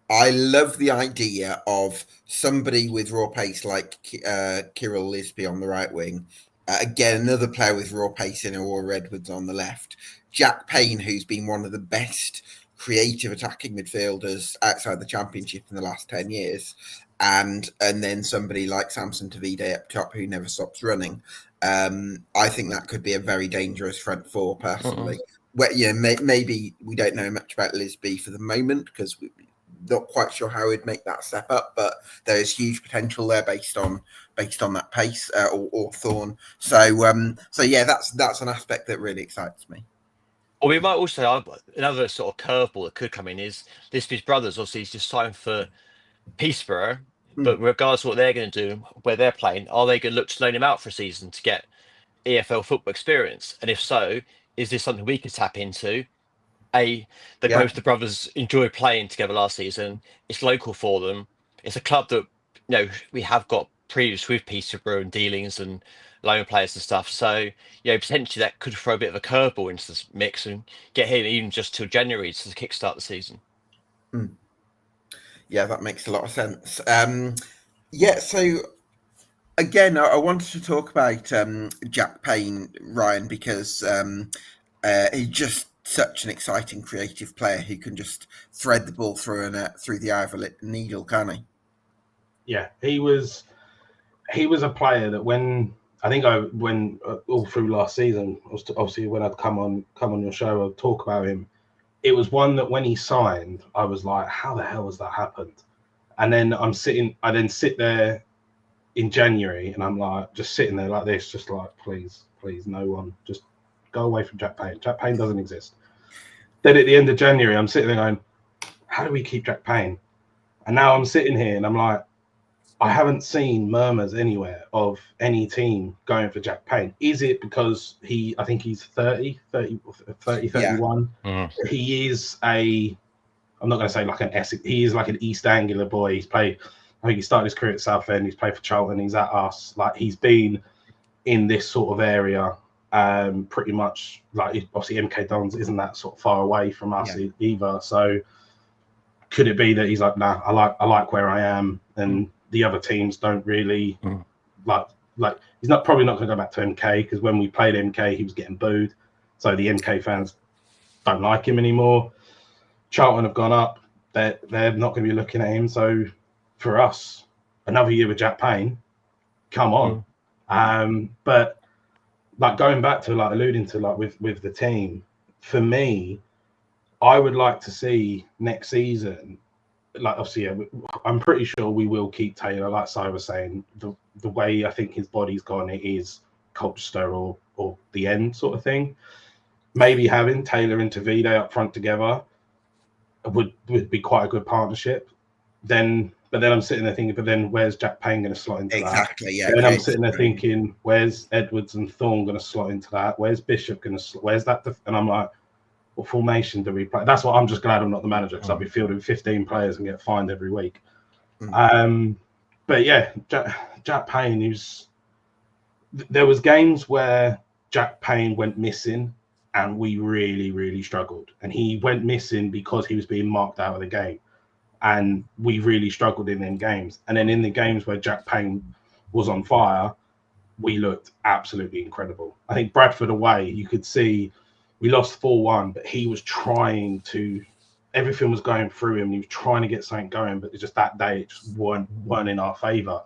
I love the idea of somebody with raw pace like Kirill Lisby on the right wing. Again, another player with raw pace in Aurora Edwards on the left. Jack Payne, who's been one of the best creative attacking midfielders outside the Championship in the last 10 years. And then somebody like Samson Tavide up top who never stops running. I think that could be a very dangerous front four, personally. Well, yeah, maybe we don't know much about Lisby for the moment because we're not quite sure how he'd make that step up, but there is huge potential there based on that pace or Thorn. So yeah, that's an aspect that really excites me. Or we might also, another sort of curveball that could come in is Lisby's brothers. Obviously, he's just signed for Peterborough, but regardless of what they're going to do, where they're playing, are they going to look to loan him out for a season to get EFL football experience? And if so, is this something we could tap into? Both the brothers enjoyed playing together last season. It's local for them. It's a club that we have got previous with Peterborough and dealings and loan players and stuff. So potentially that could throw a bit of a curveball into this mix and get him even just till January to kickstart the season. Yeah, that makes a lot of sense. So again, I wanted to talk about Jack Payne, Ryan, because he's just such an exciting creative player who can just thread the ball through the eye of a needle, can he? Yeah, he was a player that when all through last season, obviously when I'd come on your show, I'd talk about him. It was one that when he signed, I was like, how the hell has that happened? And then I then sit there in January and I'm like, just sitting there like this, just like, please, no one, just go away from Jack Payne. Jack Payne doesn't exist. Then at the end of January, I'm sitting there going, how do we keep Jack Payne? And now I'm sitting here and I'm like, I haven't seen murmurs anywhere of any team going for Jack Payne. Is it because I think he's 31. He is I'm not going to say like an Essex, he is like an East Anglia boy. He's played, I think he started his career at Southend, he's played for Charlton, he's at us. Like he's been in this sort of area pretty much, like obviously MK Dons isn't that sort of far away from us either. So could it be that he's like, nah, I like where I am and the other teams don't really like he's probably not going to go back to MK because when we played MK he was getting booed, so the MK fans don't like him anymore. Charlton have gone up, they're not going to be looking at him. So for us, another year with Jack Payne, come on. But like going back to like alluding to like with the team, for me, I would like to see next season, like obviously, I'm pretty sure we will keep Taylor. Like Si was saying, the way I think his body's gone, it is Colchester or the end sort of thing. Maybe having Taylor and Tavide up front together, would be quite a good partnership. But then I'm sitting there thinking, but then where's Jack Payne going to slot into that? Exactly, yeah. Then I'm sitting there thinking, where's Edwards and Thorne going to slot into that? Where's Bishop going to slot? Where's that? And I'm like, what formation do we play? That's why I'm just glad I'm not the manager, because I'll be fielding 15 players and get fined every week. But yeah, Jack Payne, there was games where Jack Payne went missing and we really, really struggled. And he went missing because he was being marked out of the game. And we really struggled in them games. And then in the games where Jack Payne was on fire, we looked absolutely incredible. I think Bradford away, you could see we lost 4-1, but he was trying to, everything was going through him. He was trying to get something going, but just that day, it just weren't in our favour.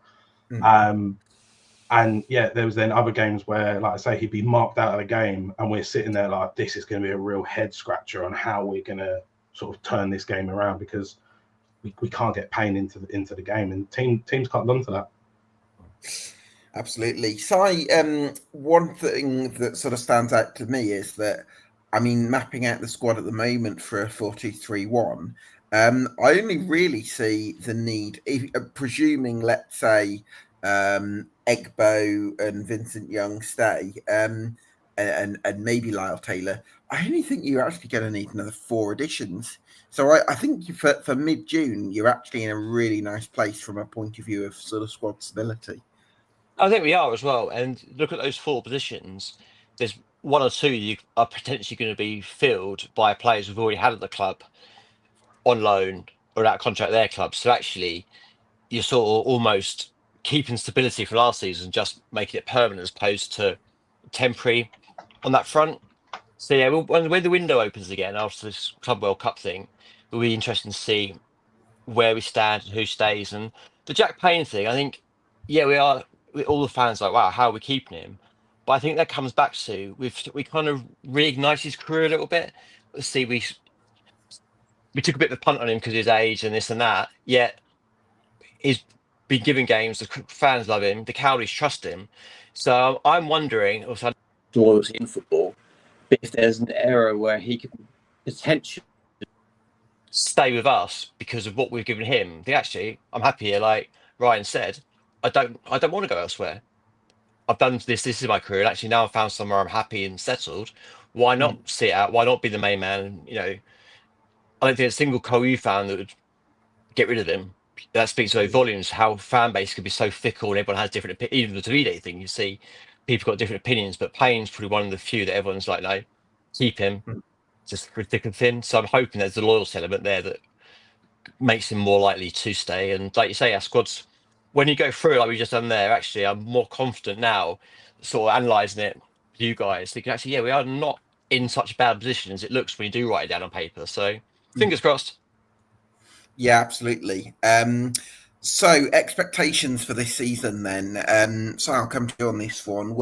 And yeah, there was then other games where, like I say, he'd be marked out of the game and we're sitting there like, this is going to be a real head scratcher on how we're going to sort of turn this game around, because we can't get Payne into the game, and teams can't run to that. Absolutely. Si, one thing that sort of stands out to me is that, I mean, mapping out the squad at the moment for a 4-2-3-1, I only really see the need, presuming, let's say, Egbo and Vincent Young stay, and maybe Lyle Taylor. I only think you're actually going to need another 4 additions. So I think for mid-June, you're actually in a really nice place from a point of view of sort of squad stability. I think we are as well. And look at those 4 positions. There's 1 or 2 you are potentially going to be filled by players we've already had at the club on loan or out of contract at their club. So actually, you're sort of almost keeping stability for last season, just making it permanent as opposed to temporary on that front. So yeah, when the window opens again after this Club World Cup thing, it'll be interesting to see where we stand and who stays. And the Jack Payne thing, I think, yeah, all the fans are like, wow, how are we keeping him? But I think that comes back to we kind of reignited his career a little bit. See, we took a bit of a punt on him because of his age and this and that. Yet he's been given games. The fans love him. The Cowleys trust him. So I'm wondering, also, loyalty in football, but if there's an era where he could potentially stay with us because of what we've given him. Actually, I'm happy here. Like Ryan said, I don't want to go elsewhere. I've done this. This is my career. And actually, now I've found somewhere I'm happy and settled. Why not sit out? Why not be the main man? You know, I don't think a single call you found that would get rid of him. That speaks to volumes. How fan base could be so fickle and everyone has different opinions. Even the Davide thing, you see, people got different opinions. But Payne's probably one of the few that everyone's like, no, keep him. Just through thick and thin. So I'm hoping there's the loyalty element there that makes him more likely to stay. And like you say, our squads, when you go through like we just done there, actually, I'm more confident now, sort of analysing it with you guys, thinking actually, yeah, we are not in such a bad position as it looks when you do write it down on paper. So fingers crossed. Yeah, absolutely. So expectations for this season then. So I'll come to you on this one.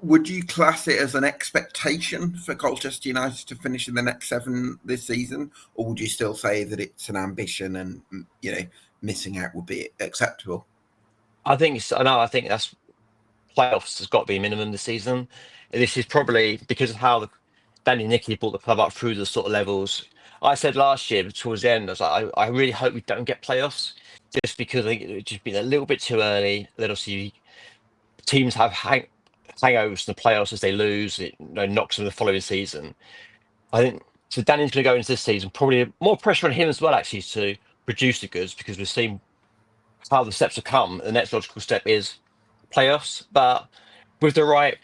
Would you class it as an expectation for Colchester United to finish in the next 7 this season, or would you still say that it's an ambition and, you know, missing out would be acceptable? I think that's playoffs has got to be minimum this season. This is probably because of how Danny Nicky brought the club up through the sort of levels. I said last year towards the end, I was like, I really hope we don't get playoffs, just because I think it would just been a little bit too early. Then obviously teams have hangovers in the playoffs as they lose. It knocks them the following season. I think so. Danny's going to go into this season probably more pressure on him as well, actually, to produce the goods, because we've seen how the steps have come. The next logical step is playoffs, but with the right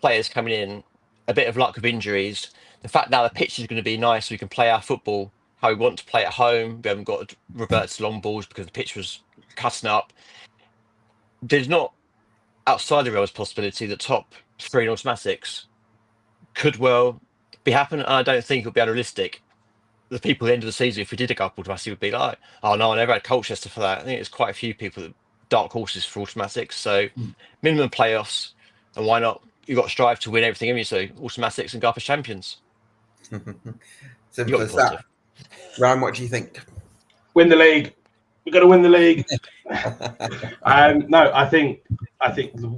players coming in, a bit of luck with injuries, the fact now the pitch is going to be nice, we can play our football how we want to play at home. We haven't got to revert to long balls because the pitch was cutting up. There's not outside the realm of possibility that top 3 in automatics could well be happening. And I don't think it'll be unrealistic. The people at the end of the season, if we did a couple automatic, would be like, oh no, I never had Colchester for that. I think it's quite a few people that dark horses for automatics. So minimum playoffs, and why not? You've got to strive to win everything in you, so automatics and go up as champions. Simple as that. Ryan, what do you think? Win the league. We're going to win the league. No, I think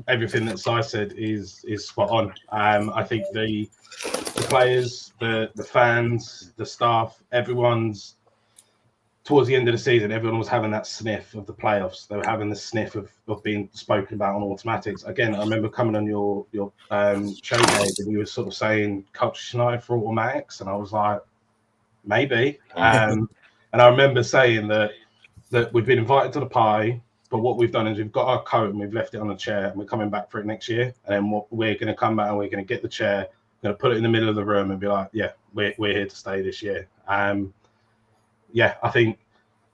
everything that Si said is spot on. I think the players, the fans, the staff, everyone's towards the end of the season, everyone was having that sniff of the playoffs. They were having the sniff of being spoken about on automatics. Again, I remember coming on your show, Gabe, and you were sort of saying Colchester United for automatics, and I was like, maybe. And I remember saying that we've been invited to the pie, but what we've done is we've got our coat and we've left it on a chair, and we're coming back for it next year. And then we're going to come back and we're going to get the chair, going to put it in the middle of the room and be like, yeah, we're here to stay this year. Yeah, I think,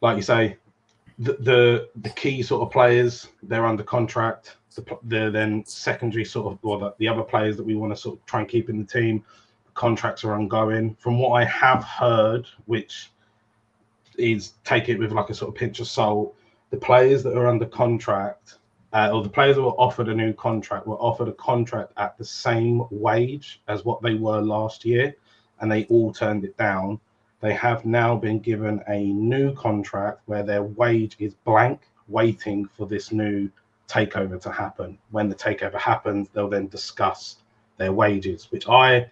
like you say, the key sort of players, they're under contract. The then secondary sort of, or the other players that we want to sort of try and keep in the team, the contracts are ongoing. From what I have heard, which is, take it with like a sort of pinch of salt, the players that are under contract, or the players that were offered a new contract, were offered a contract at the same wage as what they were last year, and they all turned it down. They have now been given a new contract where their wage is blank, waiting for this new takeover to happen. When the takeover happens, they'll then discuss their wages, which I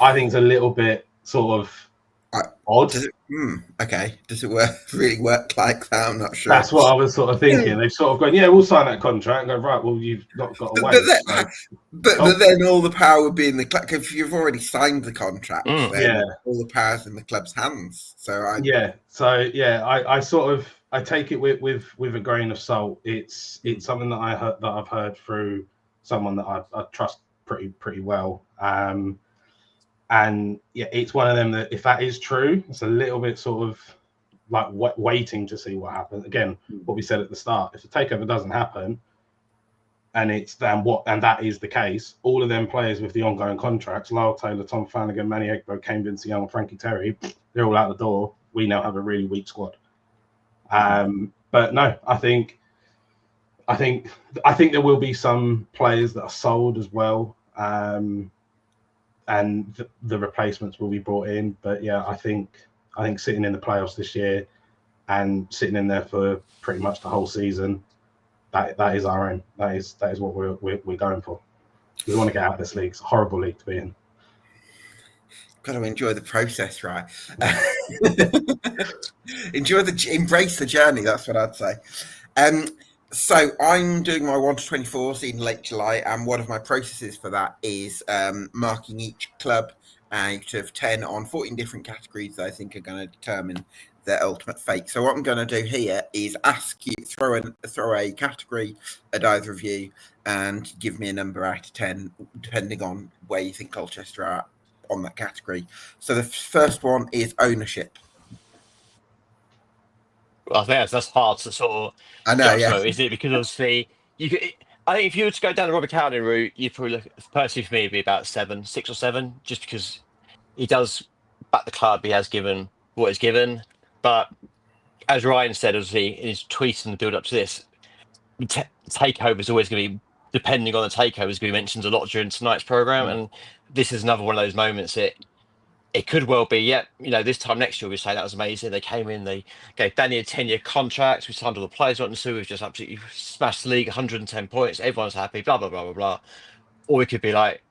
think is a little bit sort of odd. Okay. Does it really work like that? I'm not sure. That's what I was sort of thinking. They've sort of gone, yeah, we'll sign that contract. And go, right, well, you've not got a wage. But then all the power would be in the club. If you've already signed the contract, then all the power's in the club's hands. I sort of, I take it with a grain of salt. It's something that I've heard through someone that I trust pretty well. And yeah, it's one of them that if that is true, it's a little bit sort of like waiting to see what happens. Again, what we said at the start, if the takeover doesn't happen, and that is the case, all of them players with the ongoing contracts, Lyle Taylor, Tom Flanagan, Manny Egbo, Kane Vince Young, Frankie Terry, they're all out the door. We now have a really weak squad. But no, I think there will be some players that are sold as well. And the replacements will be brought in. But yeah, I think sitting in the playoffs this year and sitting in there for pretty much the whole season, that is our aim. That is what we're going for. We want to get out of this league. It's a horrible league to be in. Got to enjoy the process, right? Embrace the journey. That's what I'd say. So I'm doing my 1 to 24s in late July, and one of my processes for that is marking each club out of 10 on 14 different categories that I think are going to determine their ultimate fate. So what I'm going to do here is ask you, throw a category at either of you and give me a number out of 10, depending on where you think Colchester are on that category. So the first one is ownership. Well, I think that's hard to sort of judge, though, isn't it? Because obviously, I think if you were to go down the Robert Cowley route, you'd probably look, personally for me, it'd be about 6 or 7, just because he does back the club. He has given what he's given. But as Ryan said, obviously, in his tweets and the build up to this, takeover is always going to be, depending on the takeover, is going to be mentioned a lot during tonight's programme. And this is another one of those moments it could well be, this time next year, we say that was amazing. They came in, they gave Danny a 10-year contract. We signed all the players on, so we've just absolutely smashed the league, 110 points. Everyone's happy, blah, blah, blah, blah, blah. Or we could be like,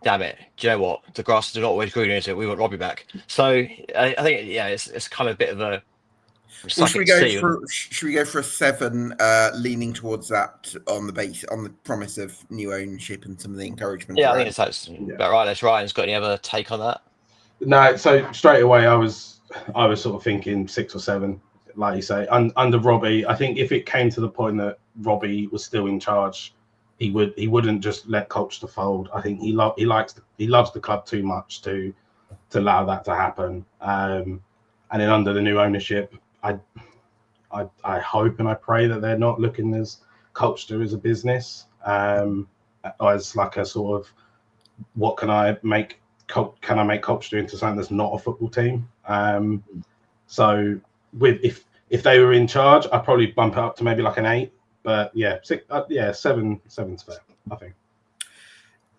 damn it, do you know what? The grass is not always greener, is it? We want Robbie back. So I think, it's kind of a bit of a. Well, should we go for a 7, leaning towards that on the promise of new ownership and some of the encouragement? Yeah, I think that's about right. That's Ryan's got any other take on that? No, so straight away I was sort of thinking 6 or 7, like you say, under Robbie. I think if it came to the point that Robbie was still in charge, he wouldn't just let Colchester fold. I think he loves the club too much to allow that to happen. And then under the new ownership, I hope and I pray that they're not looking as Colchester as a business, as like a sort of, what can I make Colchester into something that's not a football team? So if they were in charge, I'd probably bump it up to maybe like an 8. But yeah, 7's fair, I think.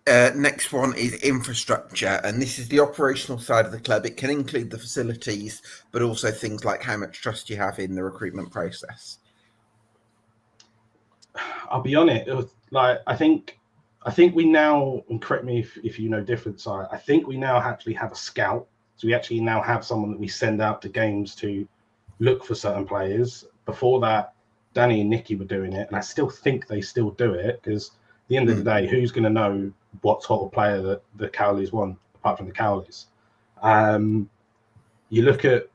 Next one is infrastructure, and this is the operational side of the club. It can include the facilities, but also things like how much trust you have in the recruitment process. I'll be on it. It was like I think we now, and correct me if you know different, side. I think we now actually have a scout. So we actually now have someone that we send out to games to look for certain players. Before that, Danny and Nicky were doing it, and I still think they still do it because at the end of the day, who's going to know what sort of player that the Cowleys want apart from the Cowleys? You look at,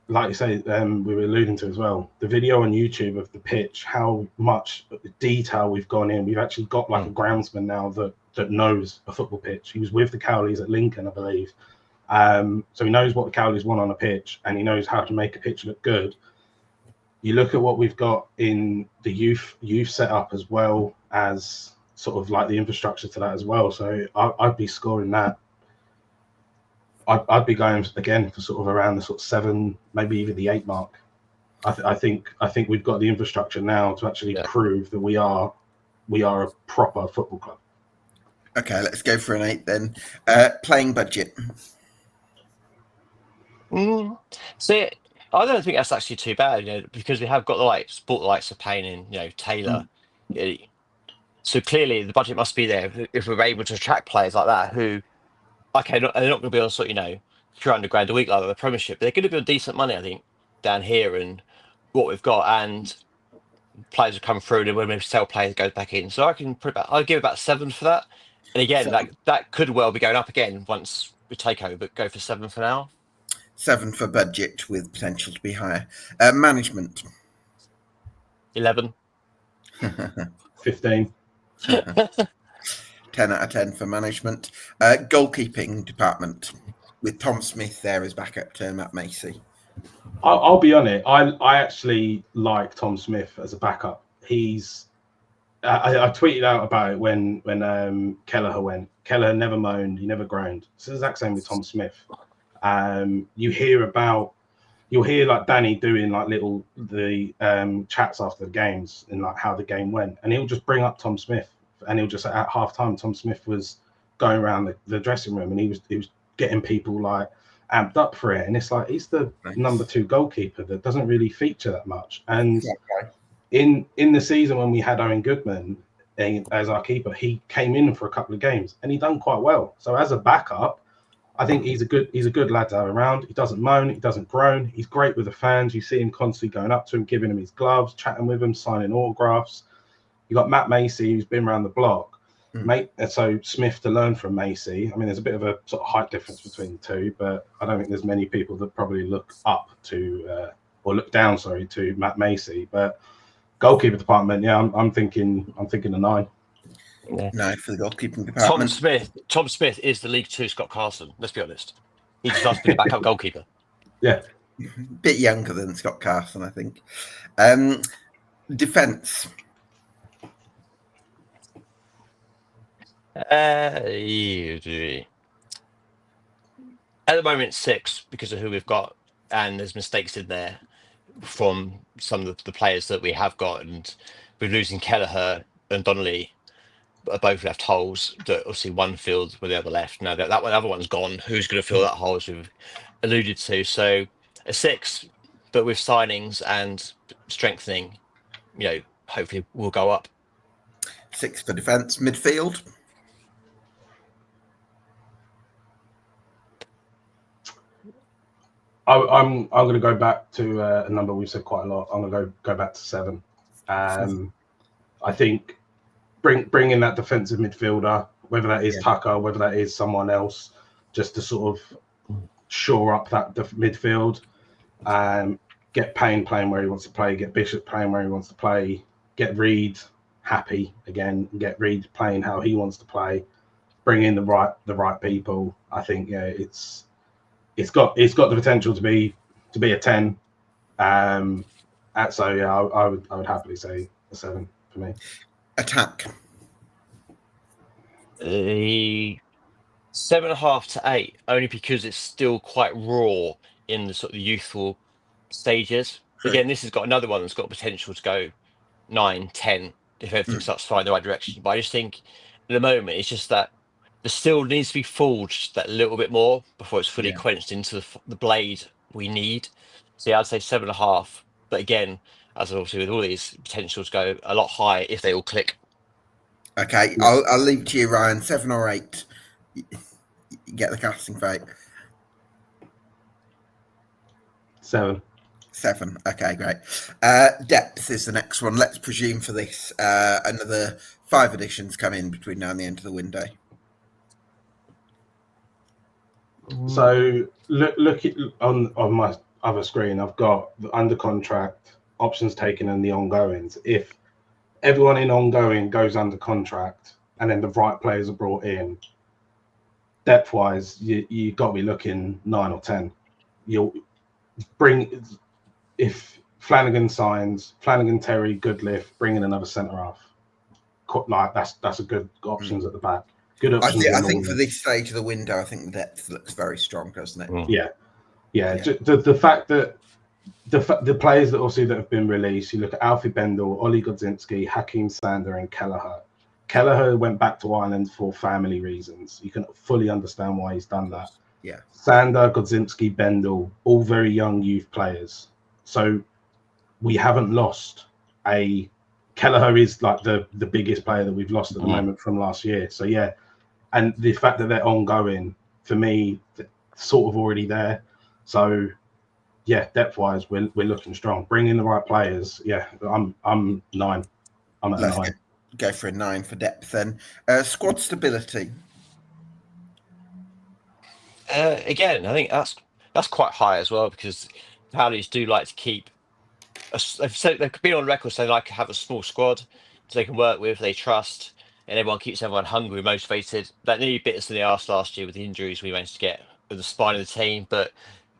like you say, we were alluding to as well, the video on YouTube of the pitch, how much detail we've gone in. We've actually got like a groundsman now that knows a football pitch. He was with the Cowleys at Lincoln, I believe. So he knows what the Cowleys want on a pitch, and he knows how to make a pitch look good. You look at what we've got in the youth setup as well as sort of like the infrastructure to that as well. So I'd be scoring that. I'd be going again for sort of around the sort of 7, maybe even the 8 mark. I think we've got the infrastructure now to actually prove that we are a proper football club. Okay, let's go for an 8 then. Playing budget. See, I don't think that's actually too bad, because we have got the likes of Payne and Taylor. So clearly the budget must be there if we're able to attract players like that who, okay, they're not going to be on sort of, 300 grand a week like the Premiership, but they're going to be on decent money, I think, down here and what we've got, and players will come through and when we sell players, it goes back in. So I'll give about 7 for that. And again, that could well be going up again once we take over, but go for 7 for now. 7 for budget with potential to be higher. Management. 11. 15. 10 out of 10 for management. Goalkeeping department with Tom Smith there as backup to Matt Macy. I'll be on it. I actually like Tom Smith as a backup. He's I tweeted out about it when Kelleher went. Kelleher never moaned, he never groaned. It's the exact same with Tom Smith. You'll hear like Danny doing like the chats after the games and like how the game went, and he'll just bring up Tom Smith, and he'll just at half time Tom Smith was going around the dressing room and he was getting people like amped up for it, and it's like he's the number 2 goalkeeper that doesn't really feature that much. And in the season when we had Owen Goodman as our keeper, he came in for a couple of games and he done quite well. So as a backup, I think he's a good lad to have around. He doesn't moan, he doesn't groan. He's great with the fans. You see him constantly going up to him, giving him his gloves, chatting with him, signing autographs. You got Matt Macy, who's been around the block. So Smith to learn from Macy. I mean, there's a bit of a sort of height difference between the two, but I don't think there's many people that probably look up to or look down, to Matt Macy. But goalkeeper department, I'm thinking a 9. Yeah. 9 for the goalkeeping department. Tom Smith is the League 2 Scott Carson. Let's be honest. He just has to be the backup goalkeeper. Yeah, bit younger than Scott Carson, I think. Defence. At the moment, 6 because of who we've got, and there's mistakes in there from some of the players that we have got, and we're losing Kelleher and Donnelly are both left holes. That obviously one filled with the other left. Now that other one's gone, who's going to fill that hole, as we've alluded to? So a 6, but with signings and strengthening, hopefully we'll go up. 6 for defence. Midfield. I'm going to go back to a number we've said quite a lot. I'm going to go back to 7. I think bring in that defensive midfielder, whether that is Tucker, whether that is someone else, just to sort of shore up that midfield. Get Payne playing where he wants to play, get Bishop playing where he wants to play, get Reed happy again, get Reed playing how he wants to play, bring in the right people. I think it's got the potential to be a 10. I would happily say a 7 for me. Attack. 7.5 to 8, only because it's still quite raw in the sort of youthful stages. True. Again, this has got another one that's got potential to go 9, 10 if everything starts flying in the right direction. But I just think at the moment it's just that there still needs to be forged that little bit more before it's fully Yeah. quenched into the blade we need. So yeah, I'd say 7.5. But again, as obviously with all these, potentials go a lot higher if they all click. Okay, Yeah. I'll leave it to you, Ryan. 7 or 8. You get the casting vote. 7. 7. Okay, great. Depth is the next one. Let's presume for this another 5 additions come in between now and the end of the window. So look at, on my other screen, I've got the under contract, options taken, and the ongoings. If everyone in ongoing goes under contract and then the right players are brought in, depth wise, you got to be looking 9 or 10. You'll bring, if Flanagan signs, Flanagan, Terry, Goodliff, bring in another centre half. Like that's a good options at the back. Good options. I think for this stage of the window, I think the depth looks very strong, doesn't it? Yeah. The fact that the players that also that have been released, you look at Alfie Bendel, Ollie Godzinski, Hakeem Sander, and Kelleher. Kelleher went back to Ireland for family reasons. You can fully understand why he's done that. Yeah. Sander, Godzinski, Bendel, all very young youth players. So we haven't lost a. Kelleher is like the biggest player that we've lost at the moment from last year. So yeah, and the fact that they're ongoing, for me, sort of already there. So yeah, depth wise, we're looking strong. Bring in the right players. Yeah, I'm 9. I'm at a 9. Go for a 9 for depth then. Squad stability. Again, I think that's quite high as well, because Cowleys do like to keep. They've been on record saying they like to have a small squad so they can work with, they trust, and everyone keeps everyone hungry, motivated. That nearly bit us in the arse last year with the injuries we managed to get with the spine of the team, but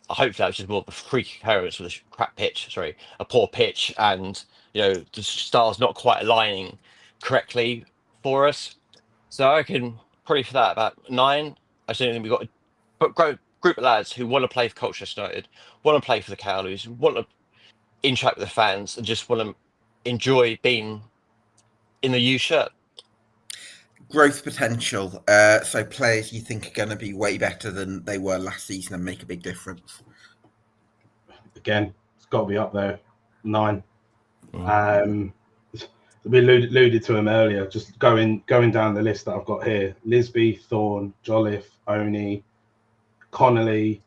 hopefully that was just more of a freak occurrence with a crap pitch, a poor pitch, and the stars not quite aligning correctly for us. So I reckon probably for that about 9. I still think we've got a group of lads who want to play for Colchester United, want to play for the Cowleys, want to interact with the fans, and just want to enjoy being in the U shirt. Growth potential. So players you think are going to be way better than they were last season and make a big difference. Again, it's got to be up there. 9. We alluded to him earlier. Just going down the list that I've got here: Lisby, Thorne, Jolliffe, Oni, Connolly,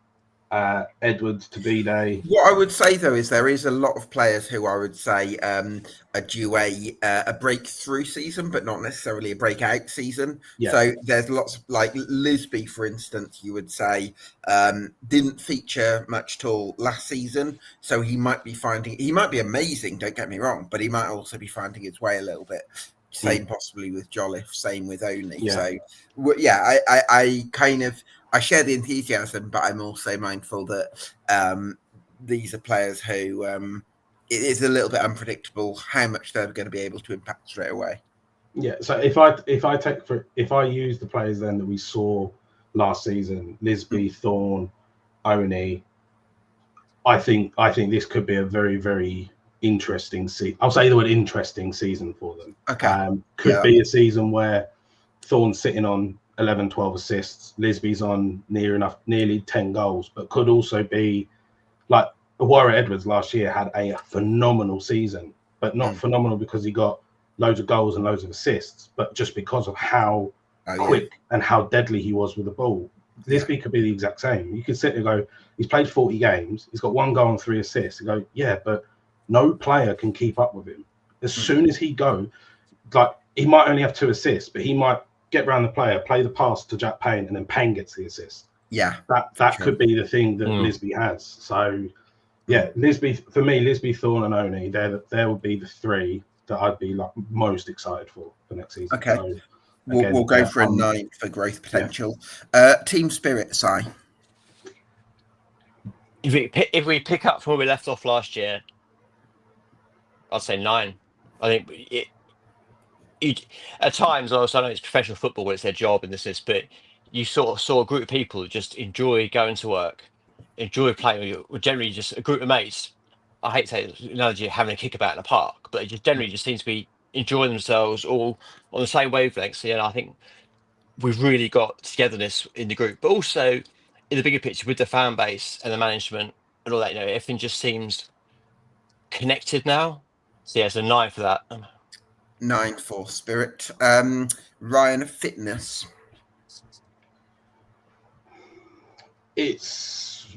Edwards, Tabide. What I would say though is there is a lot of players who I would say are due a breakthrough season, but not necessarily a breakout season. Yeah. So there's lots of, like Lisby, for instance, you would say didn't feature much at all last season. So he might be amazing, don't get me wrong, but he might also be finding his way a little bit. Same possibly with Jolliffe, same with Oni. Yeah. So I share the enthusiasm, but I'm also mindful that these are players who it is a little bit unpredictable how much they're going to be able to impact straight away. Yeah. So if I use the players then that we saw last season, Lisby, Thorne, Oni, I think this could be a very, very interesting season. I'll say the word interesting season for them. Okay. Could be a season where Thorne's sitting on 11, 12 assists. Lisby's on nearly 10 goals, but could also be like Warren Edwards last year had a phenomenal season, but not phenomenal because he got loads of goals and loads of assists, but just because of how quick and how deadly he was with the ball. Lisby could be the exact same. You could sit there and go, he's played 40 games, he's got 1 goal and 3 assists. You go, yeah, but no player can keep up with him. As soon as he goes, like he might only have 2 assists, but he might get around the player, play the pass to Jack Payne, and then Payne gets the assist. Yeah, that could be the thing that Lisby has. So, yeah, Lisby for me, Lisby, Thorne, and Oni, there will be the 3 that I'd be like most excited for next season. Okay, so, we'll go for a 9 for growth potential. Team spirit, Si. If we pick up from where we left off last year, I'd say 9. I think at times, also, I know it's professional football, it's their job and this, but you sort of saw a group of people who just enjoy going to work, enjoy playing, or generally just a group of mates. I hate to say the analogy of having a kickabout in a park, but it just generally just seems to be enjoying themselves all on the same wavelength. So, yeah, I think we've really got togetherness in the group, but also in the bigger picture with the fan base and the management and all that. Everything just seems connected now. So yeah, it's a 9 for that. 9 for Spirit. Ryan, fitness. It's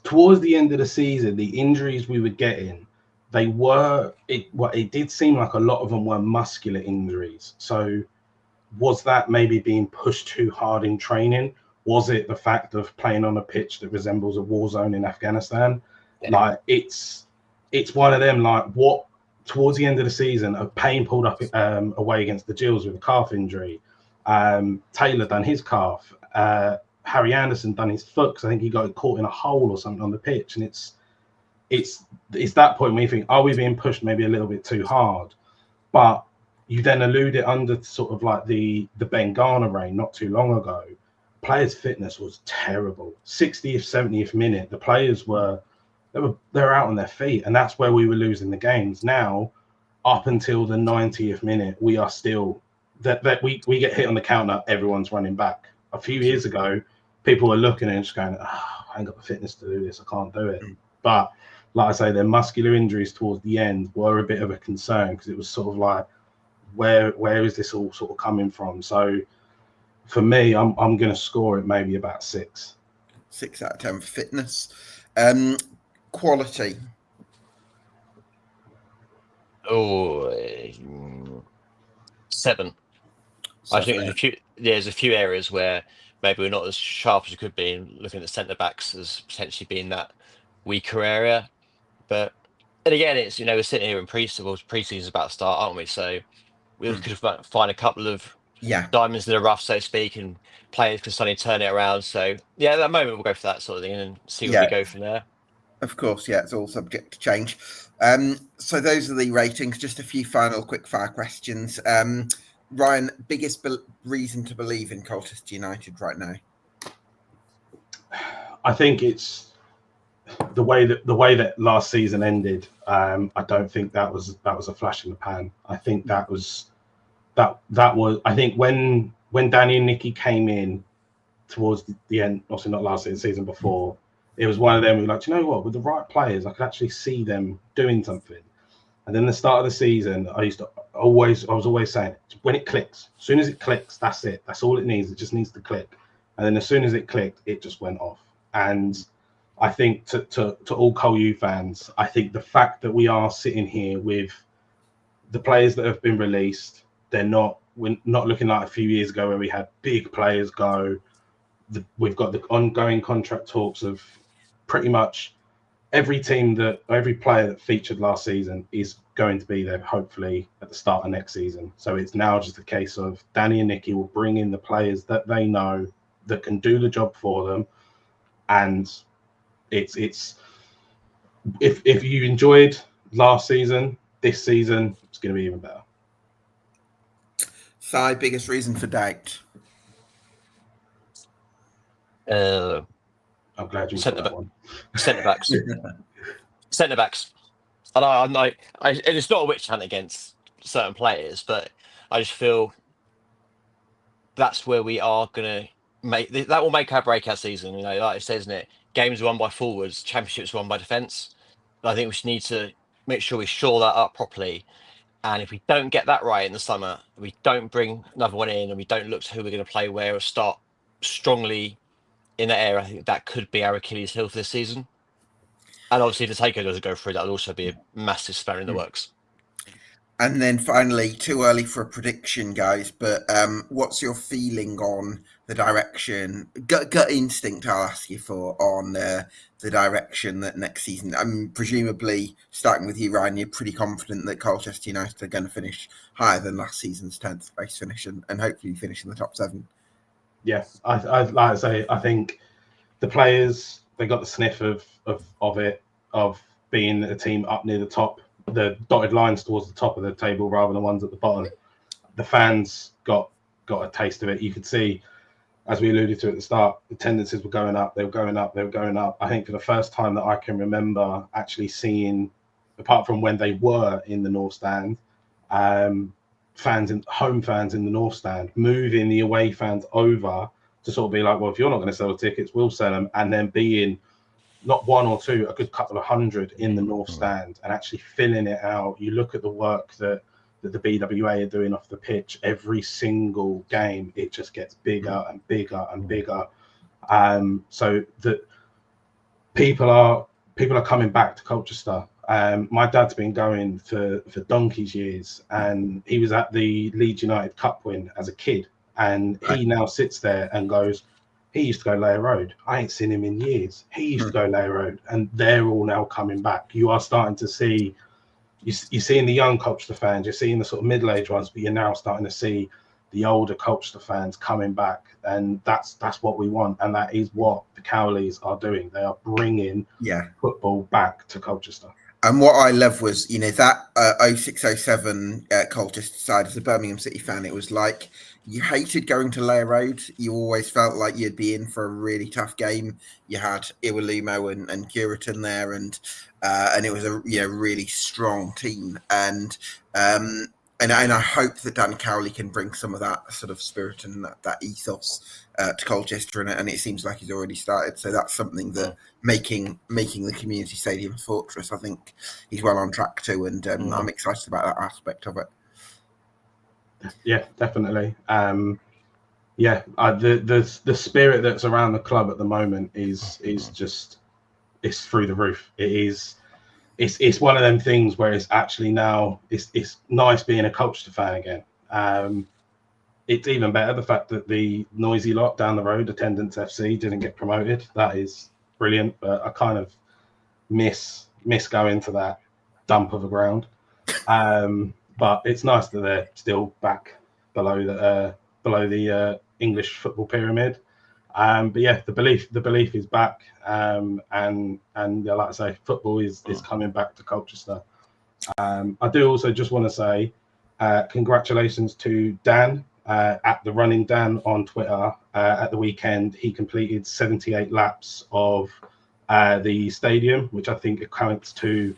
towards the end of the season, the injuries we were getting, it did seem like a lot of them were muscular injuries. So was that maybe being pushed too hard in training? Was it the fact of playing on a pitch that resembles a war zone in Afghanistan? Yeah. Like it's one of them, like what towards the end of the season, Payne pulled up away against the Gills with a calf injury. Taylor done his calf. Harry Anderson done his foot because I think he got caught in a hole or something on the pitch. And it's that point where you think, are we being pushed maybe a little bit too hard? But you then allude it under sort of like the Bengana reign not too long ago. Players' fitness was terrible. 60th, 70th minute, the players were out on their feet, and that's where we were losing the games. Now, up until the 90th minute, we are still that we get hit on the counter, everyone's running back. A few years ago, people were looking and just going, I ain't got the fitness to do this, I can't do it. But like I say, their muscular injuries towards the end were a bit of a concern because it was sort of like, where is this all sort of coming from? So for me, I'm going to score it maybe about 6. 6 out of 10 for fitness. Quality. Oh, 7. I think there's a few areas where maybe we're not as sharp as we could be, and looking at the centre backs as potentially being that weaker area. But and again, it's we're sitting here in pre-season's about to start, aren't we? So we could find a couple of diamonds in the rough, so to speak, and players can suddenly turn it around. So yeah, at that moment we'll go for that sort of thing and see where we go from there. Of course, it's all subject to change. So those are the ratings. Just a few final quick fire questions. Ryan, biggest reason to believe in Colchester United right now? I think it's the way that last season ended. I don't think that was a flash in the pan. I think that was. I think when Danny and Nicky came in towards the end, obviously not last season, season before, it was one of them. We were like, you know what? With the right players, I could actually see them doing something. And then the start of the season, I was always saying, when it clicks, as soon as it clicks, that's it. That's all it needs. It just needs to click. And then as soon as it clicked, it just went off. And I think to all Col U fans, I think the fact that we are sitting here with the players that have been released, we're not looking like a few years ago where we had big players go. We've got the ongoing contract talks of pretty much every player that featured last season is going to be there, hopefully, at the start of next season. So it's now just a case of Danny and Nicky will bring in the players that they know that can do the job for them. And it's if you enjoyed last season, this season, it's going to be even better. Si, biggest reason for doubt? I'm glad you got that one. Centre backs. Centre backs. And it's not a witch hunt against certain players, but I just feel that's where we are going to that will make our breakout season. Like it says, isn't it? Games won by forwards, championships won by defence. I think we should need to make sure we shore that up properly. And if we don't get that right in the summer, we don't bring another one in, and we don't look to who we're going to play where or start strongly in that area, I think that could be our Achilles heel for this season. And obviously, if the takeover doesn't go through, that will also be a massive spanner in the works. And then finally, too early for a prediction, guys, but what's your feeling on the direction, gut instinct I'll ask you for, on the direction that next season? Presumably, starting with you, Ryan, you're pretty confident that Colchester United are going to finish higher than last season's 10th place finish and hopefully finish in the top 7. Yeah, I like to say, I think the players, they got the sniff of it, of being a team up near the top, the dotted lines towards the top of the table rather than the ones at the bottom. The fans got a taste of it. You could see, as we alluded to at the start, the tendencies were going up. They were going up. I think for the first time that I can remember actually seeing, apart from when they were in the North Stand, home fans in the North Stand, moving the away fans over to sort of be like, well, if you're not going to sell the tickets, we'll sell them, and then being not one or two, a good couple of hundred in the North Stand and actually filling it out. You look at the work that the BWA are doing off the pitch every single game, it just gets bigger and bigger and bigger. So that people are coming back to Colchester. My dad's been going for donkey's years, and he was at the Leeds United Cup win as a kid, and he now sits there and goes, he used to go Layer Road. I ain't seen him in years. He used to go Layer Road, and they're all now coming back. You are starting to see, you're seeing the young Colchester fans, you're seeing the sort of middle-aged ones, but you're now starting to see the older Colchester fans coming back, and that's what we want, and that is what the Cowleys are doing. They are bringing football back to Colchester. And what I love was, that 06-07 Colchester side, as a Birmingham City fan, it was like you hated going to Layer Road. You always felt like you'd be in for a really tough game. You had Iwelumo and Curitan there, and it was a really strong team. And I hope that Danny Cowley can bring some of that sort of spirit and that ethos to Colchester, and it seems like he's already started. So that's something that making the community stadium a fortress, I think he's well on track to, and I'm excited about that aspect of it. Yeah, definitely. The spirit that's around the club at the moment is just, it's through the roof. It's one of them things where it's actually now it's nice being a Colchester fan again. It's even better the fact that the noisy lot down the road, Attendance FC, didn't get promoted. That is brilliant, but I kind of miss going to that dump of a ground. But it's nice that they're still back below the English football pyramid. But yeah, the belief is back, and like I say, football is coming back to Colchester. I do also just want to say congratulations to Dan at the Running Dan on Twitter. At the weekend, he completed 78 laps of the stadium, which I think accounts to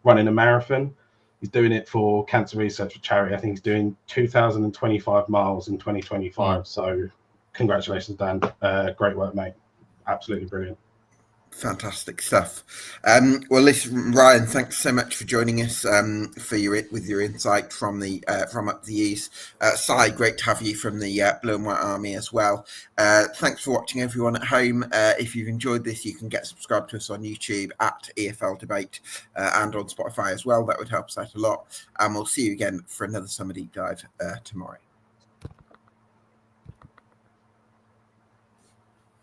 running a marathon. He's doing it for Cancer Research for charity. I think he's doing 2,025 miles in 2025. So congratulations, Dan. Great work, mate. Absolutely brilliant. Fantastic stuff. Well, listen, Ryan, thanks so much for joining us with your insight from up the east. Si, great to have you from the Blue and White Army as well. Thanks for watching, everyone at home. If you've enjoyed this, you can get subscribed to us on YouTube at EFL Debate and on Spotify as well. That would help us out a lot. And we'll see you again for another Summer Deep Dive tomorrow.